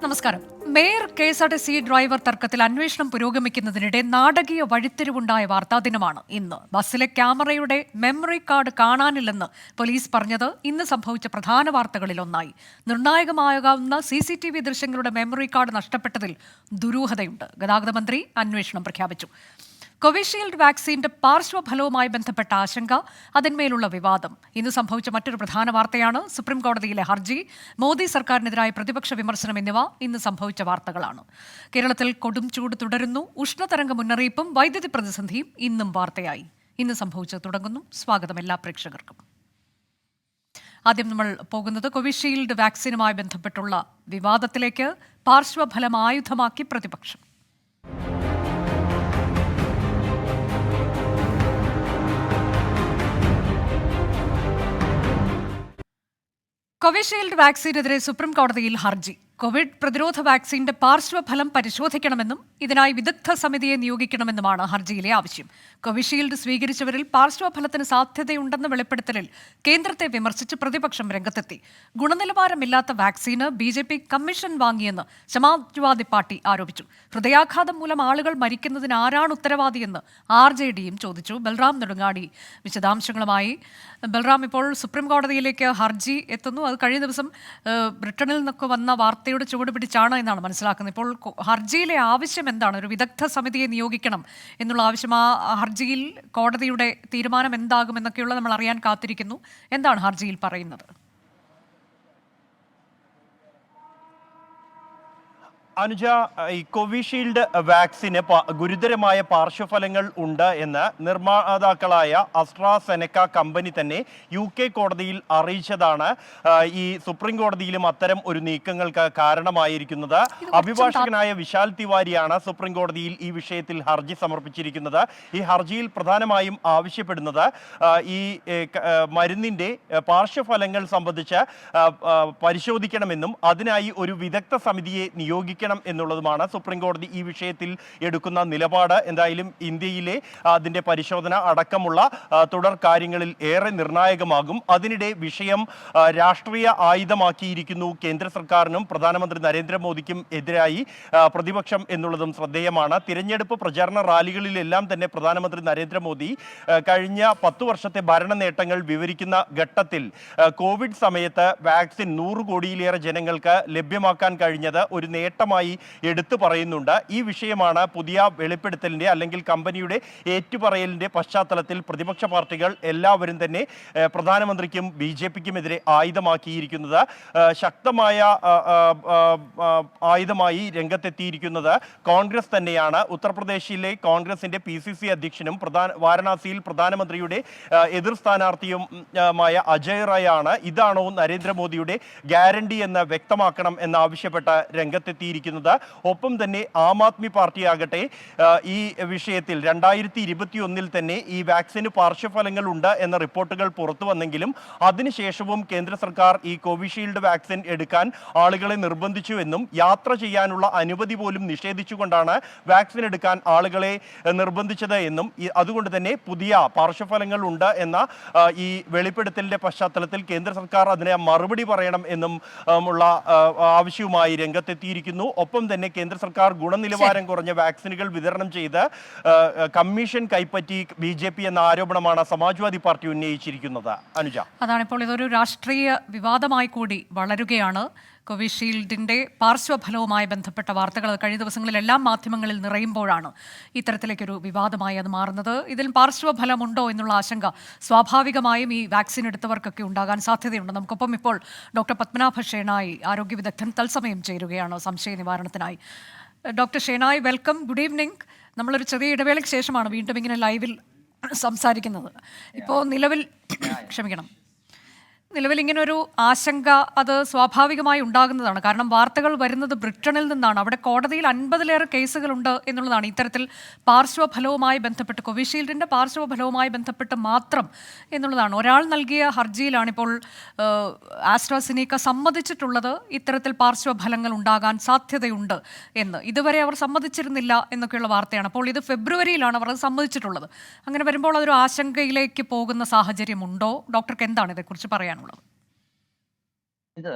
നമസ്കാരം. Mayor KSRTC driver തർക്കത്തിൽ അന്വേഷണം പുരോഗമിക്കുന്നതിനിടെ നാടകീയ വഴിത്തിരിവുണ്ടായ വാർത്താദിനമാണ് ഇന്ന്. ബസ്സിലെ ക്യാമറയുടെ മെമ്മറി കാർഡ് കാണാനില്ലെന്ന് പോലീസ് പറഞ്ഞത് ഇന്ന് സംഭവിച്ച പ്രധാന വാർത്തകളിലൊന്നായി. നിർണായകമാകാവുന്ന CCTV ദൃശ്യങ്ങളുടെ മെമ്മറി കാർഡ് നഷ്ടപ്പെട്ടതിൽ ദുരൂഹതയുണ്ട്. ഗതാഗത മന്ത്രി അന്വേഷണം പ്രഖ്യാപിച്ചു. കോവിഷീൽഡ് വാക്സിന്റെ പാർശ്വഫലവുമായി ബന്ധപ്പെട്ട ആശങ്ക, അതിന്മേലുള്ള വിവാദം. ഇന്ന് സംഭവിച്ച മറ്റൊരു പ്രധാന വാർത്തയാണ് സുപ്രീംകോടതിയിലെ ഹർജി. മോദി സർക്കാരിനെതിരായ പ്രതിപക്ഷ വിമർശനം എന്നിവ ഇന്ന് സംഭവിച്ച വാർത്തകളാണ്. കേരളത്തിൽ കൊടും ചൂട് തുടരുന്നു. ഉഷ്ണതരംഗ മുന്നറിയിപ്പും വൈദ്യുതി പ്രതിസന്ധിയും ഇന്നും വാർത്തയായി. ഇന്ന് സംഭവിച്ചത് തുടങ്ങുന്നു. സ്വാഗതം എല്ലാ പ്രേക്ഷകർക്കും. ആദ്യം നമ്മൾ പോകുന്നത് കോവിഷീൽഡ് വാക്സിനുമായി ബന്ധപ്പെട്ടുള്ള വിവാദത്തിലേക്ക്. പാർശ്വഫലം ആയുധമാക്കി പ്രതിപക്ഷം. കോവിഷീൽഡ് വാക്സിനെതിരെ സുപ്രീം കോടതിയിൽ ഹർജി. കോവിഡ് പ്രതിരോധ വാക്സിന്റെ പാർശ്വഫലം പരിശോധിക്കണമെന്നും ഇതിനായി വിദഗ്ധ സമിതിയെ നിയോഗിക്കണമെന്നുമാണ് ഹർജിയിലെ ആവശ്യം. കോവിഷീൽഡ് സ്വീകരിച്ചവരിൽ പാർശ്വഫലത്തിന് സാധ്യതയുണ്ടെന്ന വെളിപ്പെടുത്തലിൽ കേന്ദ്രത്തെ വിമർശിച്ച് പ്രതിപക്ഷം രംഗത്തെത്തി. ഗുണനിലവാരമില്ലാത്ത വാക്സിന് BJP കമ്മീഷൻ വാങ്ങിയെന്ന് സമാജ്വാദി പാർട്ടി ആരോപിച്ചു. ഹൃദയാഘാതം മൂലം ആളുകൾ മരിക്കുന്നതിന് ആരാണ് ഉത്തരവാദിയെന്ന് RJDയും ചോദിച്ചു. ബൽറാം നെടുങ്ങാടി വിശദാംശങ്ങളുമായി. ബൽറാം, ഇപ്പോൾ സുപ്രീം കോടതിയിലേക്ക് ഹർജി എത്തുന്നു. അത് കഴിഞ്ഞ ദിവസം ബ്രിട്ടനിൽ നിന്നൊക്കെ വന്ന വാർത്തയുടെ ചുവട് പിടിച്ചാണ് എന്നാണ് മനസ്സിലാക്കുന്നത്. ഇപ്പോൾ ഹർജിയിലെ ആവശ്യം എന്താണ്? ഒരു വിദഗ്ധ സമിതിയെ നിയോഗിക്കണം എന്നുള്ള ആവശ്യം. ആ ഹർജിയിൽ കോടതിയുടെ തീരുമാനം എന്താകും എന്നൊക്കെയുള്ള നമ്മൾ അറിയാൻ കാത്തിരിക്കുന്നു. എന്താണ് ഹർജിയിൽ പറയുന്നത്? അനുജ, ഈ കോവിഷീൽഡ് വാക്സിന് ഗുരുതരമായ പാർശ്വഫലങ്ങൾ ഉണ്ട് എന്ന് നിർമ്മാതാക്കളായ അസ്ട്രാസെനക്ക കമ്പനി തന്നെ UK കോടതിയിൽ അറിയിച്ചതാണ് ഈ സുപ്രീം കോടതിയിലും അത്തരം ഒരു നീക്കങ്ങൾക്ക് കാരണമായിരിക്കുന്നത്. അഭിഭാഷകനായ വിശാൽ തിവാരിയാണ് സുപ്രീം കോടതിയിൽ ഈ വിഷയത്തിൽ ഹർജി സമർപ്പിച്ചിരിക്കുന്നത്. ഈ ഹർജിയിൽ പ്രധാനമായും ആവശ്യപ്പെടുന്നത് ഈ മരുന്നിൻ്റെ പാർശ്വഫലങ്ങൾ സംബന്ധിച്ച് പരിശോധിക്കണമെന്നും അതിനായി ഒരു വിദഗ്ധ സമിതിയെ നിയോഗിക്കണം എന്നുള്ളതുമാണ്. സുപ്രീം കോടതി ഈ വിഷയത്തിൽ എടുക്കുന്ന നിലപാട് എന്തായാലും ഇന്ത്യയിലെ അതിന്റെ പരിശോധന അടക്കമുള്ള തുടർ കാര്യങ്ങളിൽ ഏറെ നിർണായകമാകും. അതിനിടെ വിഷയം രാഷ്ട്രീയ ആയുധമാക്കിയിരിക്കുന്നു കേന്ദ്ര സർക്കാരിനും പ്രധാനമന്ത്രി നരേന്ദ്രമോദിക്കും എതിരായി പ്രതിപക്ഷം എന്നുള്ളതും ശ്രദ്ധേയമാണ്. തിരഞ്ഞെടുപ്പ് പ്രചാരണ റാലികളിലെല്ലാം തന്നെ പ്രധാനമന്ത്രി നരേന്ദ്രമോദി കഴിഞ്ഞ 10 വർഷത്തെ ഭരണ നേട്ടങ്ങൾ വിവരിക്കുന്ന ഘട്ടത്തിൽ കോവിഡ് സമയത്ത് വാക്സിൻ 100 കോടിയിലേറെ ജനങ്ങൾക്ക് ലഭ്യമാക്കാൻ കഴിഞ്ഞത് ഒരു നേട്ടം എടുത്തു പറയുന്നുണ്ട്. ഈ വിഷയമാണ് പുതിയ വെളിപ്പെടുത്തലിന്റെ അല്ലെങ്കിൽ കമ്പനിയുടെ ഏറ്റുപറയലിന്റെ പശ്ചാത്തലത്തിൽ പ്രതിപക്ഷ പാർട്ടികൾ എല്ലാവരും തന്നെ പ്രധാനമന്ത്രിക്കും BJPക്കും എതിരെ ആയുധമാക്കിയിരിക്കുന്നത്. ശക്തമായ ആയുധമായി രംഗത്തെത്തിയിരിക്കുന്നത് കോൺഗ്രസ് തന്നെയാണ്. ഉത്തർപ്രദേശിലെ കോൺഗ്രസിന്റെ PCC അധ്യക്ഷനും വാരണാസിയിൽ പ്രധാനമന്ത്രിയുടെ എതിർ സ്ഥാനാർത്ഥിയുമായ അജയ് റായ് ആണ്. ഇതാണോ നരേന്ദ്രമോദിയുടെ ഗ്യാരണ്ടി എന്ന് വ്യക്തമാക്കണം എന്നാവശ്യപ്പെട്ട് രംഗത്തെത്തിയിരിക്കുന്നത്. ഒപ്പം തന്നെ ആം ആദ്മി പാർട്ടി ആകട്ടെ ഈ വിഷയത്തിൽ 2021 തന്നെ ഈ വാക്സിന് പാർശ്വഫലങ്ങൾ ഉണ്ട് എന്ന റിപ്പോർട്ടുകൾ പുറത്തു വന്നെങ്കിലും അതിനുശേഷവും കേന്ദ്ര സർക്കാർ ഈ കോവിഷീൽഡ് വാക്സിൻ എടുക്കാൻ ആളുകളെ നിർബന്ധിച്ചുവെന്നും യാത്ര ചെയ്യാനുള്ള അനുമതി പോലും നിഷേധിച്ചുകൊണ്ടാണ് വാക്സിൻ എടുക്കാൻ ആളുകളെ നിർബന്ധിച്ചത് എന്നും അതുകൊണ്ട് തന്നെ പുതിയ പാർശ്വഫലങ്ങൾ ഉണ്ട് എന്ന ഈ വെളിപ്പെടുത്തലിന്റെ പശ്ചാത്തലത്തിൽ കേന്ദ്ര സർക്കാർ അതിനെ മറുപടി പറയണം എന്നും ഉള്ള ആവശ്യവുമായി രംഗത്തെത്തിയിരിക്കുന്നു. ഒപ്പം തന്നെ കേന്ദ്ര സർക്കാർ ഗുണനിലവാരം കുറഞ്ഞ വാക്സിനുകൾ വിതരണം ചെയ്ത് കമ്മീഷൻ കൈപ്പറ്റി BJP എന്ന ആരോപണമാണ് സമാജ്വാദി പാർട്ടി ഉന്നയിച്ചിരിക്കുന്നത്. അനുജ, അതാണിപ്പോൾ ഇതൊരു രാഷ്ട്രീയ വിവാദമായി കൂടി വളരുകയാണ്. കോവിഷീൽഡിന്റെ പാർശ്വഫലവുമായി ബന്ധപ്പെട്ട വാർത്തകൾ കഴിഞ്ഞ ദിവസങ്ങളിലെല്ലാം മാധ്യമങ്ങളിൽ നിറയുമ്പോഴാണ് ഇത്തരത്തിലേക്കൊരു വിവാദമായി അത് മാറുന്നത്. ഇതിൽ പാർശ്വഫലമുണ്ടോ എന്നുള്ള ആശങ്ക സ്വാഭാവികമായും ഈ വാക്സിൻ എടുത്തവർക്കൊക്കെ ഉണ്ടാകാൻ സാധ്യതയുണ്ട്. നമുക്കൊപ്പം ഇപ്പോൾ ഡോക്ടർ പത്മനാഭ ഷേണായി, ആരോഗ്യ വിദഗ്ധൻ, തത്സമയം ചേരുകയാണ് സംശയ നിവാരണത്തിനായി. Doctor Shenoy, welcome. Good evening. നമ്മളൊരു ചെറിയ ഇടവേളയ്ക്ക് ശേഷമാണ് വീണ്ടും ഇങ്ങനെ ലൈവിൽ സംസാരിക്കുന്നത്. ഇപ്പോൾ നിലവിൽ ഇങ്ങനൊരു ആശങ്ക അത് സ്വാഭാവികമായി ഉണ്ടാകുന്നതാണ്. കാരണം വാർത്തകൾ വരുന്നത് ബ്രിട്ടനിൽ നിന്നാണ്. അവിടെ കോടതിയിൽ 50-ലേറെ കേസുകളുണ്ട് എന്നുള്ളതാണ്. ഇത്തരത്തിൽ പാർശ്വഫലവുമായി ബന്ധപ്പെട്ട്, കോവിഷീൽഡിൻ്റെ പാർശ്വഫലവുമായി ബന്ധപ്പെട്ട് മാത്രം എന്നുള്ളതാണ്. ഒരാൾ നൽകിയ ഹർജിയിലാണ് ഇപ്പോൾ ആസ്ട്രാസെനീക്ക സമ്മതിച്ചിട്ടുള്ളത് ഇത്തരത്തിൽ പാർശ്വഫലങ്ങൾ ഉണ്ടാകാൻ സാധ്യതയുണ്ട് എന്ന്. ഇതുവരെ അവർ സമ്മതിച്ചിരുന്നില്ല എന്നൊക്കെയുള്ള വാർത്തയാണ്. അപ്പോൾ ഇത് ഫെബ്രുവരിയിലാണ് അവർ സമ്മതിച്ചിട്ടുള്ളത്. അങ്ങനെ വരുമ്പോൾ അതൊരു ആശങ്കയിലേക്ക് പോകുന്ന സാഹചര്യമുണ്ടോ? ഡോക്ടർക്ക് എന്താണ് ഇതേക്കുറിച്ച് പറയാനുള്ളത്? ഇത്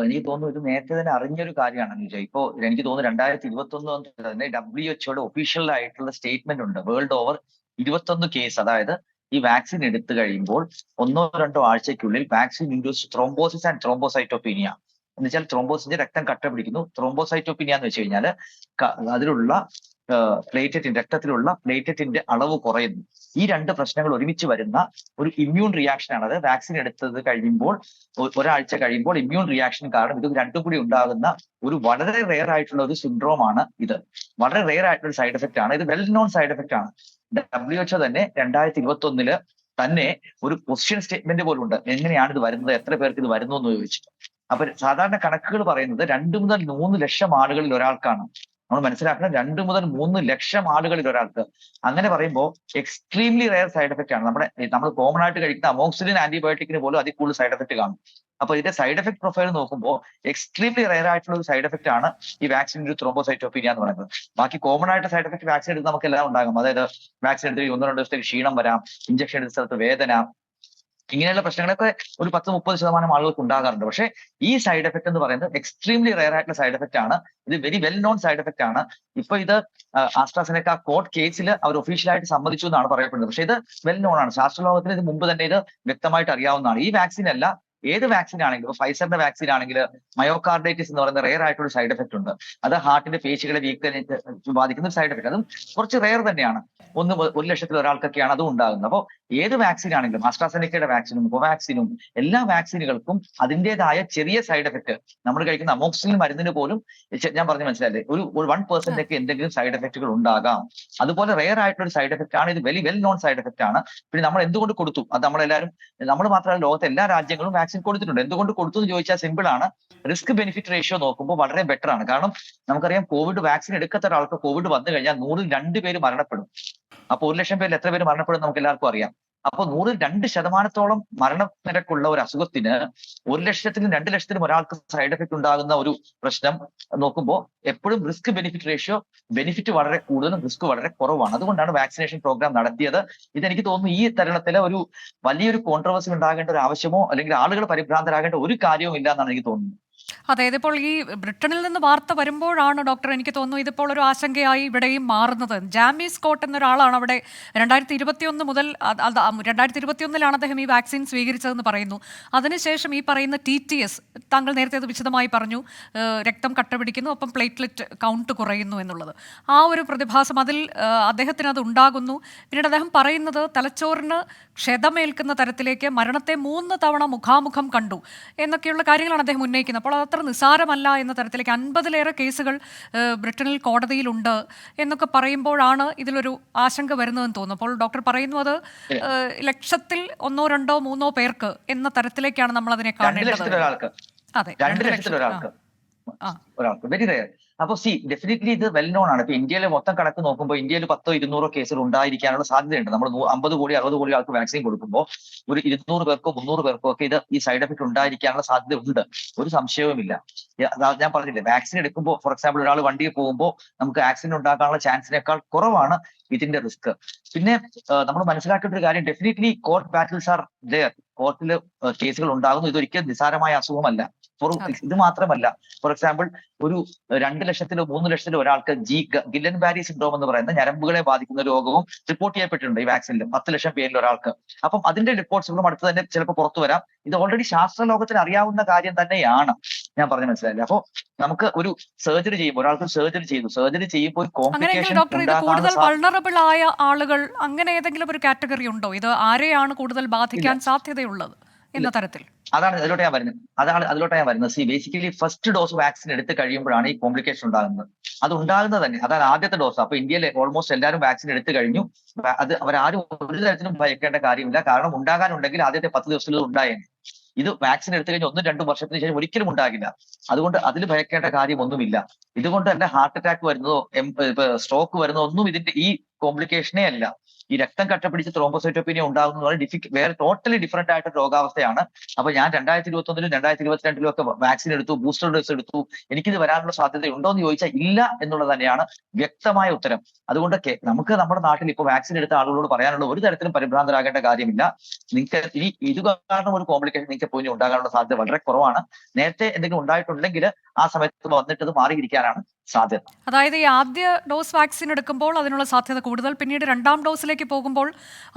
എനിക്ക് തോന്നുന്നു ഇത് നേരത്തെ തന്നെ അറിഞ്ഞൊരു കാര്യമാണ് അനുജ. ഇപ്പോ എനിക്ക് തോന്നുന്നു 2021 തന്നെ WHO ഒഫീഷ്യൽ ആയിട്ടുള്ള സ്റ്റേറ്റ്മെന്റ് ഉണ്ട്. വേൾഡ് ഓവർ 21 കേസ്, അതായത് ഈ വാക്സിൻ എടുത്തു കഴിയുമ്പോൾ 1-2 ആഴ്ചയ്ക്കുള്ളിൽ vaccine induced thrombosis and thrombocytopenia എന്ന് വെച്ചാൽ ത്രോംബോസിന്റെ രക്തം കട്ട പിടിക്കുന്നു. ത്രോംബോസൈറ്റോപീനിയ എന്ന് വെച്ച് കഴിഞ്ഞാൽ അതിലുള്ള രക്തത്തിലുള്ള പ്ലേറ്ററ്റിന്റെ അളവ് കുറയുന്നു. ഈ രണ്ട് പ്രശ്നങ്ങൾ ഒരുമിച്ച് വരുന്ന ഒരു ഇമ്മ്യൂൺ റിയാക്ഷൻ ആണ്. അത് വാക്സിൻ എടുത്തത് കഴിയുമ്പോൾ ഒരാഴ്ച കഴിയുമ്പോൾ ഇമ്മ്യൂൺ റിയാക്ഷൻ കാരണം ഇത് രണ്ടും കൂടി ഉണ്ടാകുന്ന ഒരു വളരെ റെയർ ആയിട്ടുള്ള ഒരു സിൻഡ്രോം ആണ് ഇത്. വളരെ റെയർ ആയിട്ടുള്ള സൈഡ് എഫക്റ്റ് ആണ് ഇത്. വെൽ നോൺ സൈഡ് എഫക്റ്റ് ആണ്. WHO തന്നെ 2021 തന്നെ ഒരു ക്വസ്റ്റ്യൻ സ്റ്റേറ്റ്മെന്റ് പോലും ഉണ്ട്, എങ്ങനെയാണ് ഇത് വരുന്നത്, എത്ര പേർക്ക് ഇത് വരുന്നു എന്ന് ചോദിച്ചു. അപ്പൊ സാധാരണ കണക്കുകൾ പറയുന്നത് 2 മുതൽ 3 ലക്ഷം ആളുകളിൽ ഒരാൾക്കാണ്. നമ്മൾ മനസ്സിലാക്കണം, 2 മുതൽ 3 ലക്ഷം ആളുകളിൽ ഒരാൾക്ക്. അങ്ങനെ പറയുമ്പോൾ എക്സ്ട്രീംലി റെയർ സൈഡ് എഫക്റ്റ് ആണ്. നമ്മൾ കോമൺ ആയിട്ട് കഴിക്കുന്ന അമോക്സിലിൻ ആന്റിബയോട്ടിക്കിന് പോലും അതിൽ കൂടുതൽ സൈഡ് എഫക്റ്റ് കാണും. അപ്പൊ ഇതിന്റെ സൈഡ് എഫക്ട് പ്രൊഫൈൽ നോക്കുമ്പോൾ എക്സ്ട്രീംലി റെയർ ആയിട്ടുള്ള ഒരു സൈഡ് എഫക്റ്റ് ആണ് ഈ വാക്സിൻ ഒരു ത്രോംബോസൈറ്റോപീനിയ എന്ന് പറയുന്നത്. ബാക്കി കോമൺ ആയിട്ട് സൈഡ് എഫക്ട് വാക്സിൻ എടുത്ത് നമുക്ക് എല്ലാം ഉണ്ടാകും. അതായത് വാക്സിൻ എടുത്ത് 1-2 ദിവസത്തേക്ക് ക്ഷീണം വരാം, ഇഞ്ചക്ഷൻ എടുത്ത സ്ഥലത്ത് വേദന, ഇങ്ങനെയുള്ള പ്രശ്നങ്ങളൊക്കെ ഒരു 10-30% ആളുകൾക്ക് ഉണ്ടാകാറുണ്ട്. പക്ഷേ ഈ സൈഡ് എഫക്ട് എന്ന് പറയുന്നത് എക്സ്ട്രീംലി റെയർ ആയിട്ടുള്ള സൈഡ് എഫക്റ്റ് ആണ്. ഇത് very well known side effect ആണ്. ഇപ്പൊ ഇത് ആസ്ട്രാസെനക്ക കോർട്ട് കേസിൽ അവർ ഒഫീഷ്യലായിട്ട് സമ്മതിച്ചു എന്നാണ് പറയപ്പെടുന്നത്. പക്ഷേ ഇത് വെൽ നോൺ ആണ്. ശാസ്ത്രലോകത്തിന് ഇത് മുമ്പ് തന്നെ ഇത് വ്യക്തമായിട്ട് അറിയാവുന്നതാണ്. ഈ വാക്സിൻ അല്ല, ഏത് വാക്സിൻ ആണെങ്കിലും, ഫൈസറിന്റെ വാക്സിൻ ആണെങ്കിൽ മയോകാർഡൈറ്റിസ് എന്ന് പറയുന്ന റെയർ ആയിട്ടുള്ള സൈഡ് എഫക്ട് ഉണ്ട്. അത് ഹാർട്ടിന്റെ പേശികളെ ബാധിക്കുന്ന ഒരു സൈഡ് എഫക്ട്. അതും കുറച്ച് റെയർ തന്നെയാണ്. 1 ലക്ഷത്തിൽ ഒരാൾക്കൊക്കെയാണ് അതും ഉണ്ടാകുന്നത്. അപ്പോൾ ഏത് വാക്സിൻ ആണെങ്കിലും, ആസ്ട്രാസെനക്കയുടെ വാക്സിനും കോവാക്സിനും എല്ലാ വാക്സിനുകൾക്കും അതിൻ്റെതായ ചെറിയ സൈഡ് എഫക്ട്, നമ്മൾ കഴിക്കുന്ന അമോക്സിലിൻ മരുന്നിന് പോലും ഞാൻ പറഞ്ഞ് മനസ്സിലായില്ലേ, ഒരു 1% ഒക്കെ എന്തെങ്കിലും സൈഡ് എഫക്റ്റുകൾ ഉണ്ടാകാം. അതുപോലെ റെയർ ആയിട്ടുള്ള ഒരു സൈഡ് എഫക്ട് ആണ് ഇത്. വെൽ നോൺ സൈഡ് എഫക്ട് ആണ്. പിന്നെ നമ്മൾ എന്തുകൊണ്ട് കൊടുത്തു, അത് നമ്മൾ മാത്രമല്ല ലോകത്തെ എല്ലാ രാജ്യങ്ങളും വാക്സിൻ കൊടുത്തിട്ടുണ്ട്. എന്തുകൊണ്ട് കൊടുത്തു എന്ന് ചോദിച്ചാൽ സിമ്പിൾ ആണ്. റിസ്ക് ബെനിഫിറ്റ് റേഷ്യോ നോക്കുമ്പോൾ വളരെ ബെറ്റർ ആണ്. കാരണം നമുക്കറിയാം, കോവിഡ് വാക്സിൻ എടുക്കാത്ത ഒരാൾക്ക് കോവിഡ് വന്നു കഴിഞ്ഞാൽ 100-ൽ 2 പേര് മരണപ്പെടും. അപ്പൊ 1 ലക്ഷം പേരിൽ എത്ര പേര് മരണപ്പെടും നമുക്ക് എല്ലാവർക്കും അറിയാം. അപ്പൊ 100-ൽ 2% മരണനിരക്കുള്ള ഒരു അസുഖത്തിന് 1 ലക്ഷത്തിലും 2 ലക്ഷത്തിലും ഒരാൾക്ക് സൈഡ് എഫക്ട് ഉണ്ടാകുന്ന ഒരു പ്രശ്നം നോക്കുമ്പോൾ എപ്പോഴും റിസ്ക് ബെനിഫിറ്റ് റേഷ്യോ, ബെനിഫിറ്റ് വളരെ കൂടുതലും റിസ്ക് വളരെ കുറവാണ്. അതുകൊണ്ടാണ് വാക്സിനേഷൻ പ്രോഗ്രാം നടത്തിയത്. ഇതെനിക്ക് തോന്നുന്നു ഈ തരുണത്തിലെ ഒരു വലിയൊരു കോൺട്രവേഴ്സി ഉണ്ടാകേണ്ട ഒരു ആവശ്യമോ അല്ലെങ്കിൽ ആളുകൾ പരിഭ്രാന്തരാകേണ്ട ഒരു കാര്യവും ഇല്ല എന്നാണ് എനിക്ക് തോന്നുന്നത്. അതെ, ഇതിപ്പോൾ ഈ ബ്രിട്ടനിൽ നിന്ന് വാർത്ത വരുമ്പോഴാണ് ഡോക്ടർ എനിക്ക് തോന്നുന്നു ഇതിപ്പോൾ ഒരു ആശങ്കയായി ഇവിടെയും മാറുന്നത്. ജാമി സ്കോട്ട് എന്നൊരാളാണ് അവിടെ 2021 മുതൽ 2021 അദ്ദേഹം ഈ വാക്സിൻ സ്വീകരിച്ചതെന്ന് പറയുന്നു. അതിനുശേഷം ഈ പറയുന്ന TTS, താങ്കൾ നേരത്തെ അത് വിശദമായി പറഞ്ഞു, രക്തം കട്ടപിടിക്കുന്നു, ഒപ്പം പ്ലേറ്റ്ലെറ്റ് കൗണ്ട് കുറയുന്നു എന്നുള്ളത്. ആ ഒരു പ്രതിഭാസം അദ്ദേഹത്തിന് അത് ഉണ്ടാകുന്നു. പിന്നീട് അദ്ദേഹം പറയുന്നത് തലച്ചോറിന് ക്ഷതമേൽക്കുന്ന തരത്തിലേക്ക് മരണത്തെ 3 തവണ മുഖാമുഖം കണ്ടു എന്നൊക്കെയുള്ള കാര്യങ്ങളാണ് അദ്ദേഹം ഉന്നയിക്കുന്നത്. അപ്പോൾ അതത്ര നിസാരമല്ല എന്ന തരത്തിലേക്ക് 50-ലേറെ കേസുകൾ ബ്രിട്ടനിൽ കോടതിയിലുണ്ട് എന്നൊക്കെ പറയുമ്പോഴാണ് ഇതിലൊരു ആശങ്ക വരുന്നതെന്ന് തോന്നുന്നു. അപ്പോൾ ഡോക്ടർ പറയുന്നു അത് ലക്ഷത്തിൽ 1-2-3 പേർക്ക് എന്ന തരത്തിലേക്കാണ് നമ്മൾ അതിനെ കാണേണ്ടത്. അതെ, 2 ലക്ഷത്തിൽ ഒരാൾക്ക് വെരി റെയർ. അപ്പൊ ഡെഫിനറ്റ്ലി ഇത് വെൽ നോൺ ആണ്. ഇപ്പൊ ഇന്ത്യയിലെ മൊത്തം കണക്ക് നോക്കുമ്പോൾ ഇന്ത്യയിൽ 10-200 കേസുകൾ ഉണ്ടായിരിക്കാനുള്ള സാധ്യതയുണ്ട്. നമ്മൾ 50 കോടി 60 കോടി ആൾക്ക് വാക്സിൻ കൊടുക്കുമ്പോൾ ഒരു 200 പേർക്കോ 300 പേർക്കോ ഒക്കെ ഇത് ഈ സൈഡ് എഫക്ട് ഉണ്ടായിരിക്കാനുള്ള സാധ്യത ഉണ്ട്. ഒരു സംശയവുമില്ല. ഞാൻ പറഞ്ഞില്ലേ, വാക്സിൻ എടുക്കുമ്പോൾ ഫോർ എക്സാമ്പിൾ ഒരാൾ വണ്ടിയിൽ പോകുമ്പോൾ നമുക്ക് ആക്സിഡന്റ് ഉണ്ടാക്കാനുള്ള ചാൻസിനേക്കാൾ കുറവാണ് ഇതിന്റെ റിസ്ക്. പിന്നെ നമ്മൾ മനസ്സിലാക്കേണ്ട ഒരു കാര്യം, definitely court battles are there. കോർട്ടിൽ കേസുകൾ ഉണ്ടാകുന്നു. ഇതൊരിക്കലും നിസാരമായ അസുഖമല്ല. ഇത് മാത്രമല്ല, ഫോർ എക്സാമ്പിൾ ഒരു 2 ലക്ഷത്തിലോ 3 ലക്ഷത്തിലോ ഒരാൾക്ക് ഗില്ലൻ ബാരി സിൻഡ്രോം എന്ന് പറയുന്ന ഞരമ്പുകളെ ബാധിക്കുന്ന രോഗവും റിപ്പോർട്ട് ചെയ്യപ്പെട്ടിട്ടുണ്ട് ഈ വാക്സിനിൽ 10 ലക്ഷം പേരിൽ ഒരാൾക്ക്. അപ്പം അതിന്റെ റിപ്പോർട്ട്സുകളും അടുത്ത് തന്നെ ചിലപ്പോൾ പുറത്തു വരാം. ഇത് ഓൾറെഡി ശാസ്ത്രലോകത്തിന് അറിയാവുന്ന കാര്യം തന്നെയാണ്. ഞാൻ പറഞ്ഞ മനസ്സിലായില്ല. അപ്പോൾ നമുക്ക് ഒരു സർജറി ചെയ്യുമ്പോൾ, ഒരാൾക്ക് സർജറി ചെയ്യുമ്പോൾ ഒരു കോംപ്ലിക്കേഷൻ കൂടുതൽ വൾണറബിൾ ആയ ആളുകൾ, അങ്ങനെ ഏതെങ്കിലും ഒരു കാറ്റഗറി ഉണ്ടോ? ഇത് ആരെയാണ് കൂടുതൽ ബാധിക്കാൻ സാധ്യതയുള്ളത് എന്ന തരത്തിൽ? അതാണ് അതിലോട്ട് ഞാൻ വരുന്നത്. ബേസിക്കലി ഫസ്റ്റ് ഡോസ് വാക്സിൻ എടുത്ത് കഴിയുമ്പോഴാണ് ഈ കോംപ്ലിക്കേഷൻ ഉണ്ടാകുന്നത്. അത് ഉണ്ടാകുന്നത് തന്നെ അതാണ് ആദ്യത്തെ ഡോസ്. അപ്പൊ ഇന്ത്യയിലെ ഓൾമോസ്റ്റ് എല്ലാവരും വാക്സിൻ എടുത്തു കഴിഞ്ഞു. അത് അവരാരും ഒരു തരത്തിലും ഭയക്കേണ്ട കാര്യമില്ല. കാരണം ഉണ്ടാകാനുണ്ടെങ്കിൽ ആദ്യത്തെ 10 ദിവസത്തിൽ ഉണ്ടായേനെ. ഇത് വാക്സിൻ എടുത്തു കഴിഞ്ഞാൽ 1-2 വർഷത്തിന് ശേഷം ഒരിക്കലും ഉണ്ടാകില്ല. അതുകൊണ്ട് അതിൽ ഭയക്കേണ്ട കാര്യമൊന്നുമില്ല. ഇതുകൊണ്ട് തന്നെ ഹാർട്ട് അറ്റാക്ക് വരുന്നതോ സ്ട്രോക്ക് വരുന്നതോ ഒന്നും ഇതിന്റെ ഈ കോംപ്ലിക്കേഷനേ അല്ല. ഈ രക്തം കട്ടപിടിച്ച് ത്രോംബോസൈറ്റോപീനിയ ഉണ്ടാകുന്നത് വേറെ ടോട്ടലി ഡിഫറെന്റ് ആയിട്ട് രോഗാവസ്ഥയാണ്. അപ്പൊ ഞാൻ 2021 2022 ഒക്കെ വാക്സിൻ എടുത്തു, ബൂസ്റ്റർ ഡോസ് എടുത്തു, എനിക്കിത് വരാനുള്ള സാധ്യത ഉണ്ടോ എന്ന് ചോദിച്ചാൽ ഇല്ല എന്നുള്ളത് തന്നെയാണ് വ്യക്തമായ ഉത്തരം. അതുകൊണ്ട് നമുക്ക് നമ്മുടെ നാട്ടിൽ ഇപ്പോൾ വാക്സിൻ എടുത്ത ആളുകളോട് പറയാനുള്ള ഒരു തരത്തിലും പരിഭ്രാന്തരാകേണ്ട കാര്യമില്ല. നിങ്ങൾക്ക് ഇനി ഇത് കാരണം ഒരു കോംപ്ലിക്കേഷൻ നിങ്ങൾക്ക് പോയി ഉണ്ടാകാനുള്ള സാധ്യത വളരെ കുറവാണ്. നേരത്തെ എന്തെങ്കിലും ഉണ്ടായിട്ടുണ്ടെങ്കിൽ ആ സമയത്ത് വന്നിട്ട് അത് മാറിയിരിക്കാനാണ് സാധ്യത. അതായത് ഈ ആദ്യ ഡോസ് വാക്സിൻ എടുക്കുമ്പോൾ അതിനുള്ള സാധ്യത കൂടുതൽ, പിന്നീട് രണ്ടാം ഡോസിലേക്ക് പോകുമ്പോൾ